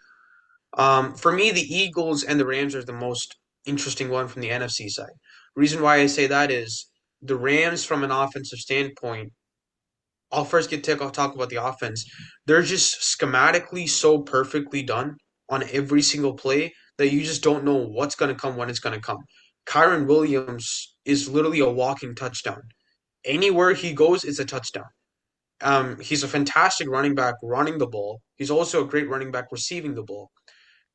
For me, the Eagles and the Rams are the most interesting one from the NFC side. Reason why I say that is the Rams, from an offensive standpoint, I'll first I'll talk about the offense. They're just schematically so perfectly done on every single play that you just don't know what's going to come when it's going to come. Kyron Williams is literally a walking touchdown. Anywhere he goes, it's a touchdown. He's a fantastic running back running the ball. He's also a great running back receiving the ball.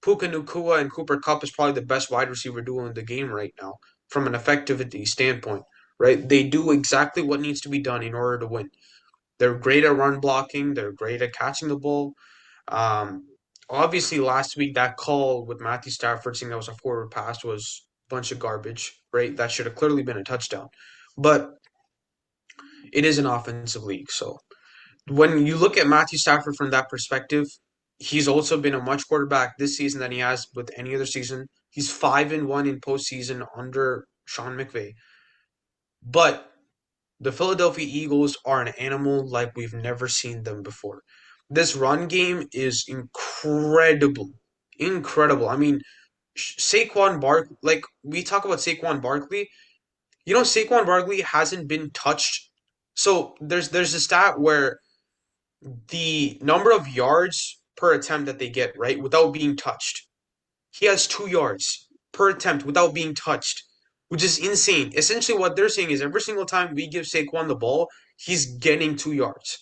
Puka Nacua and Cooper Kupp is probably the best wide receiver duo in the game right now from an effectivity standpoint, right? They do exactly what needs to be done in order to win. They're great at run blocking. They're great at catching the ball. Um, Obviously, last week that call with Matthew Stafford saying that was a forward pass was a bunch of garbage, right? That should have clearly been a touchdown. But it is an offensive league. So when you look at Matthew Stafford from that perspective, he's also been a much quarterback this season than he has with any other season. He's 5-1 in postseason under Sean McVay. But the Philadelphia Eagles are an animal like we've never seen them before. This run game is incredible. Incredible. I mean, Saquon Barkley, like we talk about Saquon Barkley, Saquon Barkley hasn't been touched. So there's a stat where the number of yards per attempt that they get, right, without being touched. He has 2 yards per attempt without being touched, which is insane. Essentially, what they're saying is every single time we give Saquon the ball, he's getting 2 yards,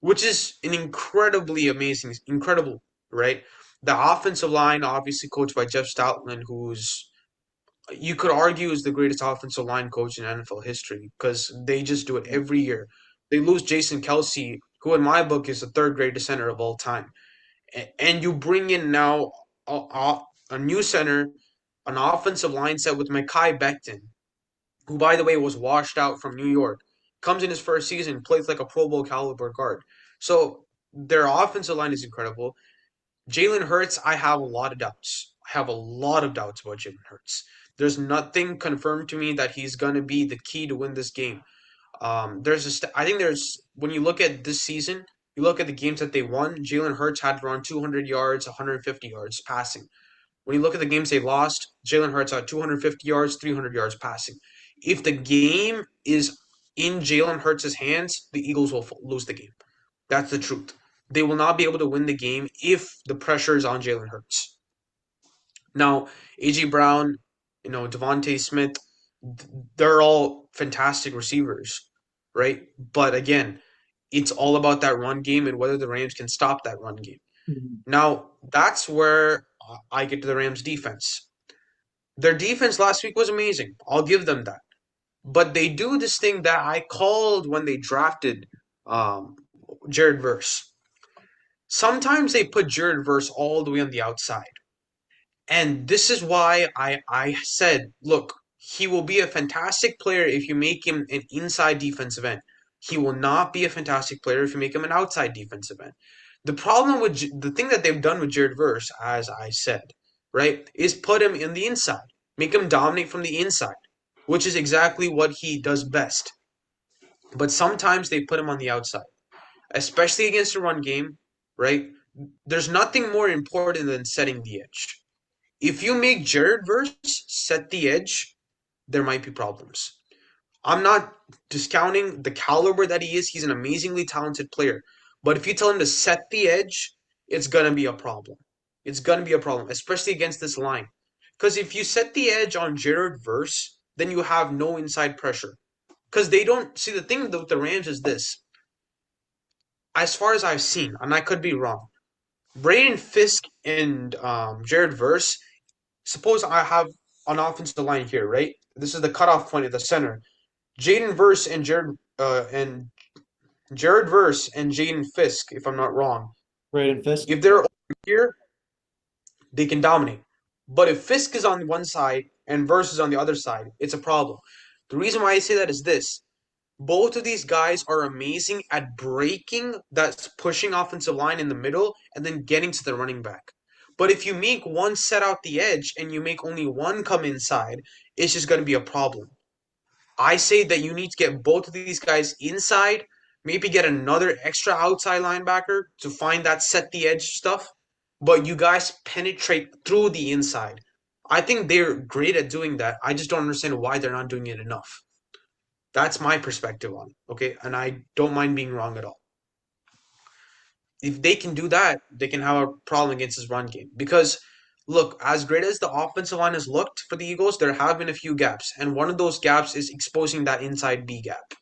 which is an incredibly amazing, incredible, right? The offensive line, obviously coached by Jeff Stoutland, who's you could argue is the greatest offensive line coach in NFL history because they just do it every year. They lose Jason Kelsey, who in my book is the third greatest center of all time, and you bring in now a new center, an offensive line set with Mekhi Becton, who by the way was washed out from New York, comes in his first season, plays like a Pro Bowl caliber guard. So their offensive line is incredible. Jalen Hurts, I have a lot of doubts. I have a lot of doubts about Jalen Hurts. There's nothing confirmed to me that he's going to be the key to win this game. I think there's when you look at this season, you look at the games that they won. Jalen Hurts had around 200 yards, 150 yards passing. When you look at the games they lost, Jalen Hurts had 250 yards, 300 yards passing. If the game is in Jalen Hurts' hands, the Eagles will lose the game. That's the truth. They will not be able to win the game if the pressure is on Jalen Hurts. Now, AJ Brown, Devontae Smith, they're all fantastic receivers, right? But again, It's all about that run game and whether the Rams can stop that run game. Mhm. Now, that's where I get to the Rams defense. Their defense last week was amazing. I'll give them that. But they do this thing that I called when they drafted um, Jared Verse. Sometimes they put Jared Verse all the way on the outside. And this is why I said, look, he will be a fantastic player if you make him an inside defensive end. He will not be a fantastic player if you make him an outside defensive end. The problem with the thing that they've done with Jared Verse, as I said, right, is put him in the inside, make him dominate from the inside, which is exactly what he does best. But sometimes they put him on the outside, especially against the run game, right? There's nothing more important than setting the edge. If you make Jared Verse set the edge, there might be problems. I'm not discounting the caliber that he is. He's an amazingly talented player. But if you tell him to set the edge, it's going to be a problem. It's going to be a problem, especially against this line. Because if you set the edge on Jared Verse, then you have no inside pressure. Because they don't see the thing with the Rams is this. As far as I've seen, and I could be wrong, Braden Fisk and Jared Verse. Suppose I have an offensive line here, right? This is the cutoff point at the center. Jaden Verse and Jared Verse and Jaden Fisk, if I'm not wrong. Braden Fisk. If they're over here, they can dominate. But if Fisk is on one side and Verse is on the other side, it's a problem. The reason why I say that is this. Both of these guys are amazing at breaking that pushing offensive line in the middle and then getting to the running back. But if you make one set out the edge and you make only one come inside, it's just going to be a problem. I say that you need to get both of these guys inside, maybe get another extra outside linebacker to find that set the edge stuff, but you guys penetrate through the inside. I think they're great at doing that. I just don't understand why they're not doing it enough. That's my perspective on it. Okay. And I don't mind being wrong at all. If they can do that, they can have a problem against this run game. Because, look, as great as the offensive line has looked for the Eagles, there have been a few gaps. And one of those gaps is exposing that inside B gap.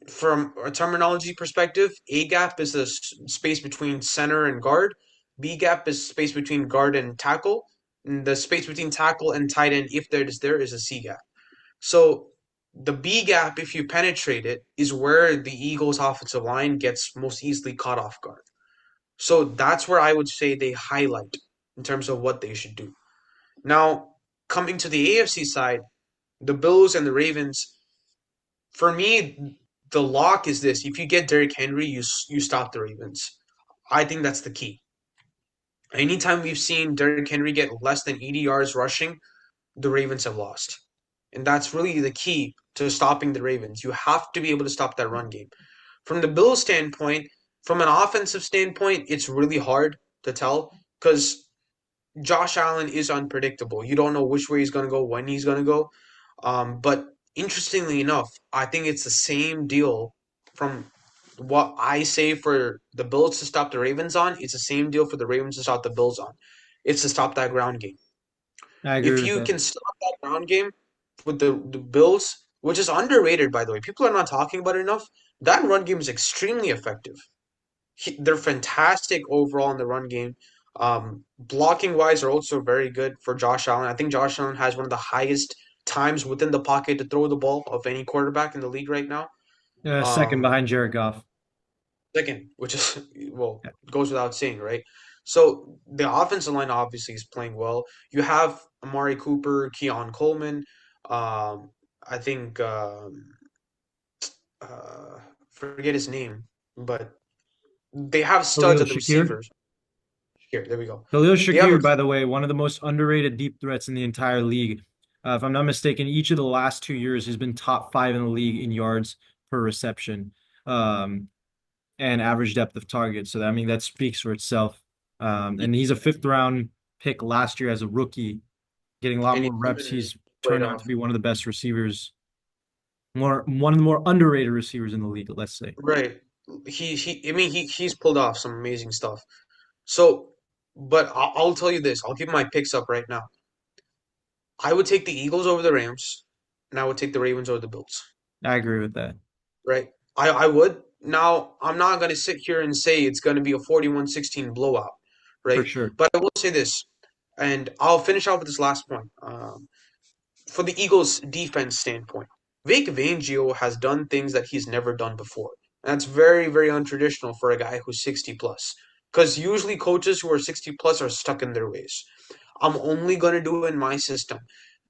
From a terminology perspective, A gap is the space between center and guard. B gap is space between guard and tackle. And the space between tackle and tight end, if there is a C gap. So the B gap, if you penetrate it, is where the Eagles' offensive line gets most easily caught off guard. So that's where I would say they highlight in terms of what they should do. Now, coming to the AFC side, the Bills and the Ravens, for me, the lock is this. If you get Derrick Henry, you stop the Ravens. I think that's the key. Anytime we've seen Derrick Henry get less than 80 yards rushing, the Ravens have lost. And that's really the key to stopping the Ravens. You have to be able to stop that run game. From the Bills' standpoint, from an offensive standpoint, it's really hard to tell because Josh Allen is unpredictable. You don't know which way he's going to go, when he's going to go. But interestingly enough, I think it's the same deal from what I say for the Bills to stop the Ravens on. It's the same deal for the Ravens to stop the Bills on. It's to stop that ground game. I agree If with you that. can stop that ground game with the Bills, which is underrated, by the way, people are not talking about it enough. That run game is extremely effective. They're fantastic overall in the run game. Blocking wise, are also very good for Josh Allen. I think Josh Allen has one of the highest times within the pocket to throw the ball of any quarterback in the league right now. Second Um, behind Jared Goff. Second, which is well, goes without saying, right? So the offensive line obviously is playing well. You have Amari Cooper, Keon Coleman. I think forget his name, but they have studs Khalil at the Shakir. receivers. Here, there we go. Khalil They have Shakir, by the way, one of the most underrated deep threats in the entire league. If I'm not mistaken, each of the last 2 years has been top five in the league in yards per reception, and average depth of target. So I mean that speaks for itself. And he's a fifth round pick last year as a rookie, getting a lot and more he's reps. proven He's right turned out to off. be one of the best receivers, one of the more underrated receivers in the league, let's say. Right. He I mean he's pulled off some amazing stuff. So, but I'll tell you this. I'll give my picks up right now. I would take the Eagles over the Rams, and I would take the Ravens over the Bills. I agree with that. Right? I would. Now, I'm not going to sit here and say it's going to be a 41-16 blowout, for right? sure. But I will say this, and I'll finish off with this last point. For the Eagles' defense standpoint, Vic Fangio has done things that he's never done before. And that's very, very untraditional for a guy who's 60 plus. Because usually coaches who are 60 plus are stuck in their ways. I'm only going to do it in my system.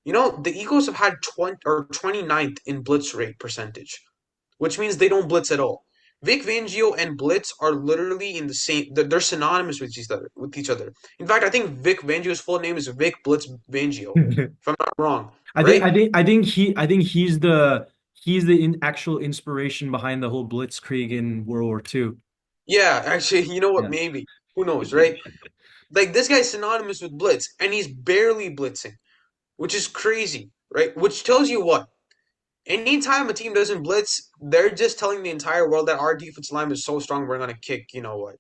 You know, the Eagles have had 20 or 29th in blitz rate percentage, which means they don't blitz at all. Vic Fangio and blitz are literally in the same. They're synonymous with each other. With each other. In fact, I think Vic Fangio's full name is Vic Blitz Fangio, if I'm not wrong, I think I right? think I think he's the actual inspiration behind the whole Blitzkrieg in World War II. Yeah, actually, you know what? Yeah. Maybe. Who knows, right? Like this guy's synonymous with blitz, and he's barely blitzing, which is crazy, right? Which tells you what? Anytime a team doesn't blitz, they're just telling the entire world that our defense line is so strong, we're gonna kick, you know what,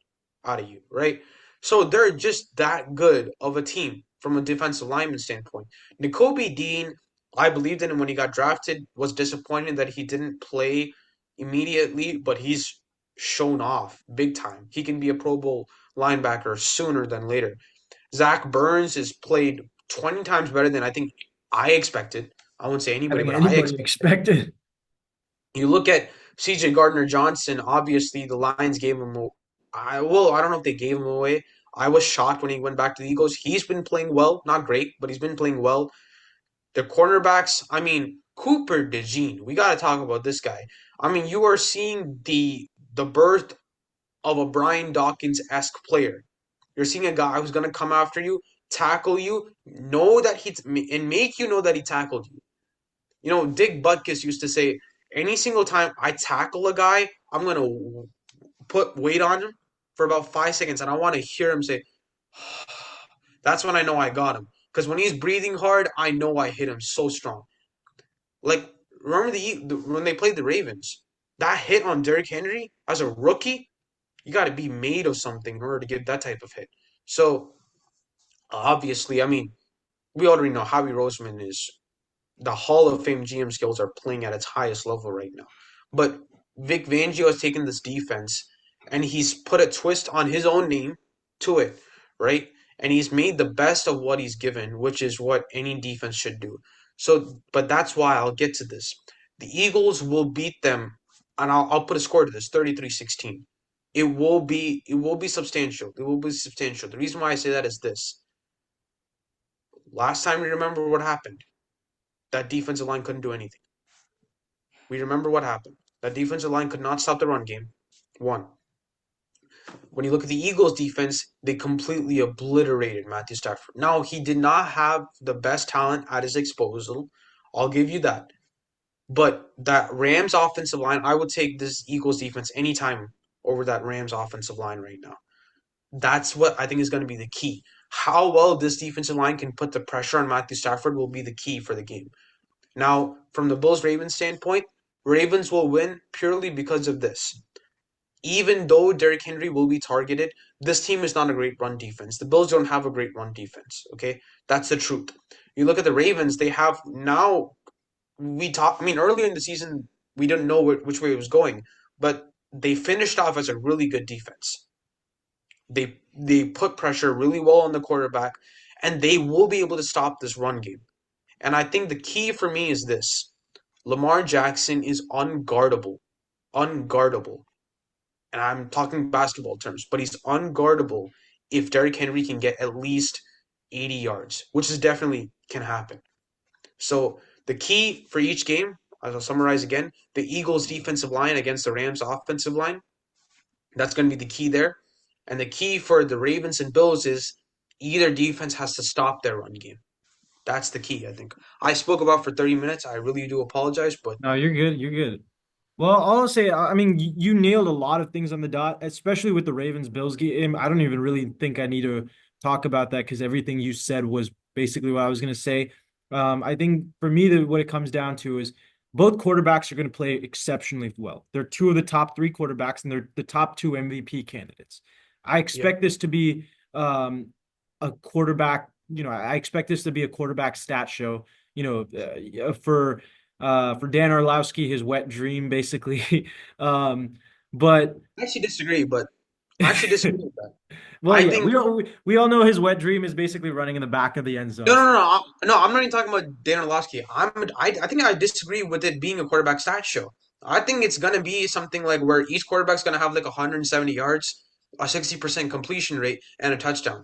out of you, right? So they're just that good of a team from a defensive lineman standpoint. N'Kobe Dean, I believed in him when he got drafted, was disappointed that he didn't play immediately, but he's shown off big time. He can be a Pro Bowl linebacker sooner than later. Zach Burns has played 20 times better than I think I expected. I wouldn't say I anybody, think but I anybody expected. expected. You look at CJ Gardner Johnson, obviously the Lions gave him I don't know if they gave him away. I was shocked when he went back to the Eagles. He's been playing well, not great, but he's been playing well. The cornerbacks, I mean, Cooper DeJean, we got to talk about this guy. I mean, you are seeing the birth of a Brian Dawkins-esque player. You're seeing a guy who's going to come after you, tackle you, know that and make you know that he tackled you. You know, Dick Butkus used to say, any single time I tackle a guy, I'm gonna put weight on him for about 5 seconds, and I want to hear him say, "That's when I know I got him." Because when he's breathing hard, I know I hit him so strong. Like remember when they played the Ravens, that hit on Derrick Henry as a rookie, you got to be made of something in order to give that type of hit. So obviously, I mean, we already know Howie Roseman is the Hall of Fame GM skills are playing at its highest level right now. But Vic Fangio has taken this defense and he's put a twist on his own name to it, right? And he's made the best of what he's given, which is what any defense should do. So, but that's why I'll get to this. The Eagles will beat them, and I'll put a score to this 33-16. It will be substantial. It will be substantial. The reason why I say that is this. Last time we remember what happened. That defensive line couldn't do anything. We remember what happened. That defensive line could not stop the run game. One. When you look at the Eagles defense, they completely obliterated Matthew Stafford. Now, he did not have the best talent at his disposal. I'll give you that. But that Rams offensive line, I would take this Eagles defense anytime over that Rams offensive line right now. That's what I think is going to be the key. How well this defensive line can put the pressure on Matthew Stafford will be the key for the game. Now, from the Bills Ravens standpoint, Ravens will win purely because of this. Even though Derrick Henry will be targeted, this team is not a great run defense. The Bills don't have a great run defense. Okay, that's the truth. You look at the Ravens; they have now. I mean, earlier in the season, we didn't know which way it was going, but they finished off as a really good defense. They put pressure really well on the quarterback, and they will be able to stop this run game. And I think the key for me is this: Lamar Jackson is unguardable, unguardable, and I'm talking basketball terms, but he's unguardable if Derrick Henry can get at least 80 yards, which is definitely can happen. So the key for each game, as I'll summarize again, the Eagles' defensive line against the Rams' offensive line. That's going to be the key there. And the key for the Ravens and Bills is either defense has to stop their run game. That's the key, I think. I spoke about for 30 minutes. I really do apologize, but No, you're good. You're good. Well, all I'll say, I mean, you nailed a lot of things on the dot, especially with the Ravens Bills game. I don't even really think I need to talk about that because everything you said was basically what I was going to say. I think for me, what it comes down to is both quarterbacks are going to play exceptionally well. They're two of the top three quarterbacks, and they're the top two MVP candidates. I yeah, expect this to be a quarterback. I expect this to be a quarterback stat show. For Dan Orlovsky, his wet dream, basically. um, But I actually disagree, but I actually disagree with that. well, I yeah, think we all know his wet dream is basically running in the back of the end no, zone. no, no, no. No, I'm not even talking about Dan Orlovsky. I think I disagree with it being a quarterback stat show. I think it's gonna be something like where each quarterback's gonna have like 170 yards, a 60% completion rate, and a touchdown.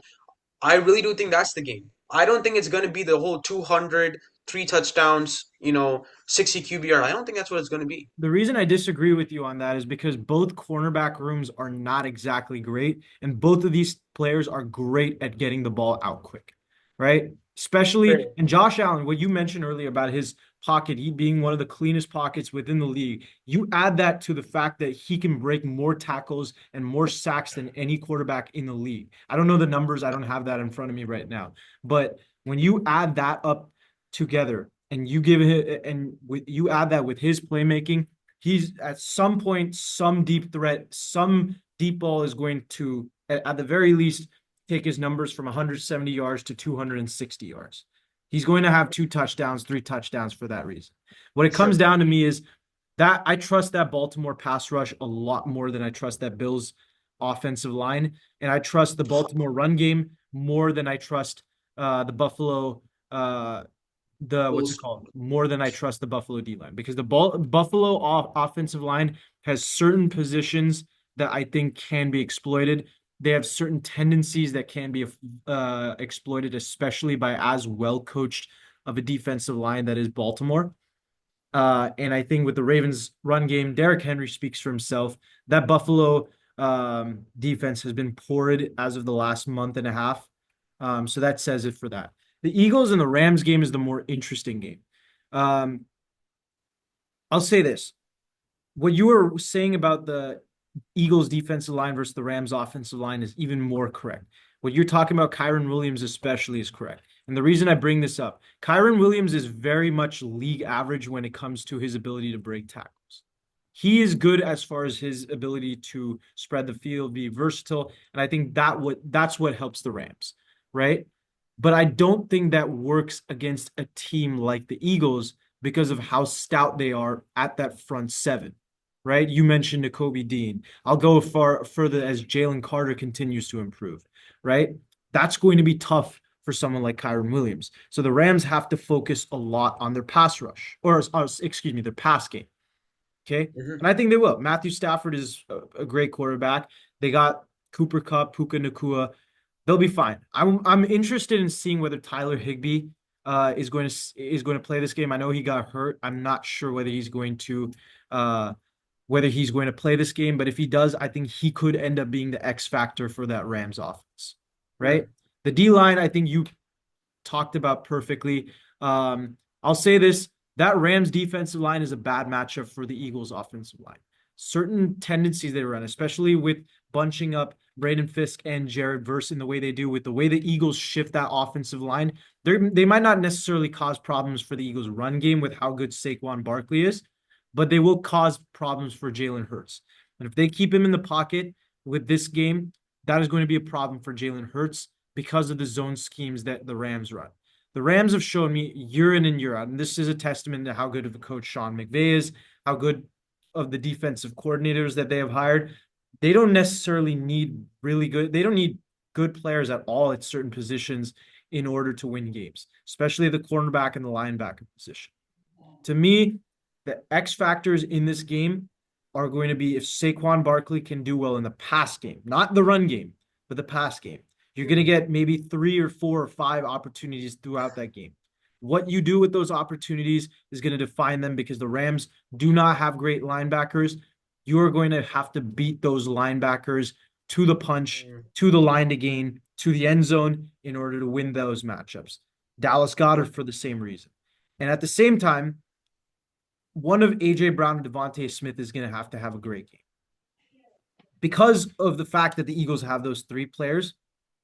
I really do think that's the game. I don't think it's gonna be the whole 200, three touchdowns, 60 QBR. I don't think that's what it's gonna be. The reason I disagree with you on that is because both cornerback rooms are not exactly great, and both of these players are great at getting the ball out quick, right? Especially, Fair. and Josh Allen, what you mentioned earlier about his pocket, he being one of the cleanest pockets within the league, you add that to the fact that he can break more tackles and more sacks than any quarterback in the league. I don't know the numbers, I don't have that in front of me right now, but when you add that up together and you give it and with you add that with his playmaking, he's at some point, some deep threat, some deep ball is going to, at the very least, take his numbers from 170 yards to 260 yards. He's going to have two touchdowns, three touchdowns for that reason. What it comes Sure. down to me is that I trust that Baltimore pass rush a lot more than I trust that Bills offensive line. And I trust the Baltimore run game more than I trust the Buffalo the what's it Bills. called more than I trust the Buffalo D line because the Buffalo offensive line has certain positions that I think can be exploited. They have certain tendencies that can be exploited, especially by as well coached of a defensive line that is Baltimore. And I think with the Ravens run game, Derrick Henry speaks for himself. That Buffalo defense has been porrid as of the last month and a half. So that says it for that. The Eagles and the Rams game is the more interesting game. Um, I'll say this. What you were saying about the Eagles defensive line versus the Rams offensive line is even more correct. What you're talking about, Kyron Williams especially, is correct. And the reason I bring this up, Kyron Williams is very much league average when it comes to his ability to break tackles. He is good as far as his ability to spread the field, be versatile, and I think that's what helps the Rams, right? But I don't think that works against a team like the Eagles because of how stout they are at that front seven, right? You mentioned Nakobe Dean. I'll go far further as Jalen Carter continues to improve, right? That's going to be tough for someone like Kyron Williams. So the Rams have to focus a lot on their pass rush, or excuse me, their pass game. Okay. Hmm. And I think they will. Matthew Stafford is a great quarterback. They got Cooper Kupp, Puka Nakua. They'll be fine. I'm interested in seeing whether Tyler Higbee is going to play this game. I know he got hurt. I'm not sure uh whether he's going to play this game, but if he does, I think he could end up being the X factor for that Rams offense. Right? The D line, I think you talked about perfectly. I'll say this, that Rams defensive line is a bad matchup for the Eagles offensive line. Certain tendencies they run, especially with bunching up Braden Fisk and Jared Verse in the way they do, with the way the Eagles shift that offensive line, they might not necessarily cause problems for the Eagles' run game with how good Saquon Barkley is, but they will cause problems for Jalen Hurts. And if they keep him in the pocket with this game, that is going to be a problem for Jalen Hurts because of the zone schemes that the Rams run. The Rams have shown me year in and year out, and this is a testament to how good of a coach Sean McVay is, how good of the defensive coordinators that they have hired. They don't necessarily need they don't need good players at all at certain positions in order to win games, especially the cornerback and the linebacker position. To me, the X factors in this game are going to be if Saquon Barkley can do well in the pass game, not the run game, but the pass game. You're going to get maybe three or four or five opportunities throughout that game. What you do with those opportunities is going to define them because the Rams do not have great linebackers. You are going to have to beat those linebackers to the punch, Hmm. to the line to gain, to the end zone in order to win those matchups. Dallas Goedert for the same reason. And at the same time, one of AJ Brown and Devontae Smith is going to have a great game because of the fact that the Eagles have those three players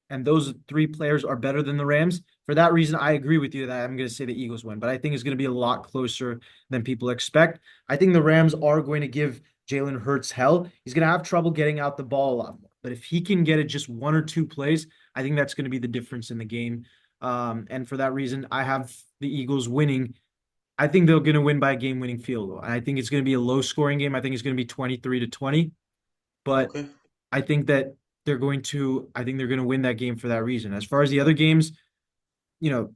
and those three players are better than the Rams. For that reason, I agree with you that I'm going to say the Eagles win, but I think it's going to be a lot closer than people expect. I think the Rams are going to give Jalen Hurts hell. He's going to have trouble getting out the ball a lot more, but if he can get it just one or two plays, I think that's going to be the difference in the game. And for that reason, I have the Eagles winning. I think they're going to win by a game-winning field goal. And I think it's going to be a low-scoring game. I think it's going to be 23-20. but Okay. I think that I think they're going to win that game for that reason. As far as the other games, you know,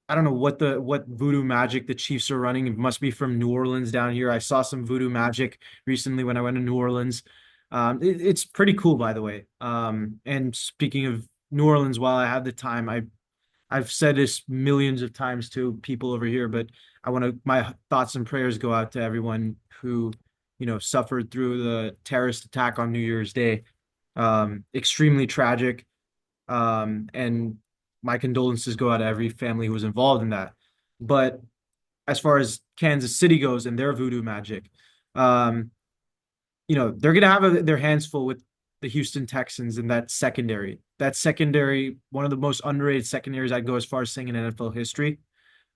I don't know what voodoo magic the Chiefs are running. It must be from New Orleans down here. I saw some voodoo magic recently when I went to New Orleans. It's pretty cool, by the way. And speaking of New Orleans, while I have the time, I've said this millions of times to people over here, but my thoughts and prayers go out to everyone who, suffered through the terrorist attack on New Year's Day. Extremely tragic. And my condolences go out to every family who was involved in that. But as far as Kansas City goes and their voodoo magic, um, they're gonna have their hands full with the Houston Texans in that secondary. That secondary, one of the most underrated secondaries I'd go as far as saying in NFL history.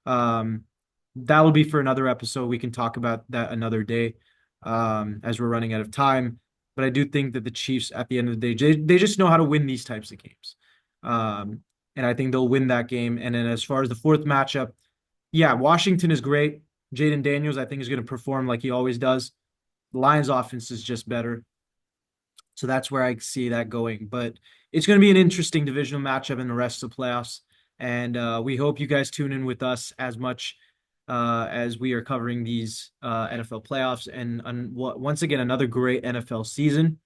Um, that'll be for another episode. We can talk about that another day, as we're running out of time. But I do think that the Chiefs, at the end of the day, they just know how to win these types of games. Um, and I think they'll win that game. And then as far as the fourth matchup, yeah, Washington is great. Jaden Daniels, I think, is going to perform like he always does. The Lions offense is just better. So that's where I see that going. But it's going to be an interesting divisional matchup in the rest of the playoffs. And we hope you guys tune in with us as much as we are covering these NFL playoffs and once again, another great NFL season.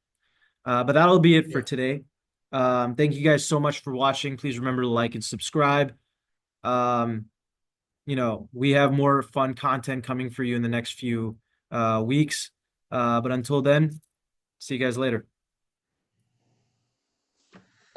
But that'll be it for Yeah. today. Thank you guys so much for watching. Please remember to like and subscribe. Um, we have more fun content coming for you in the next few weeks. But until then, see you guys later.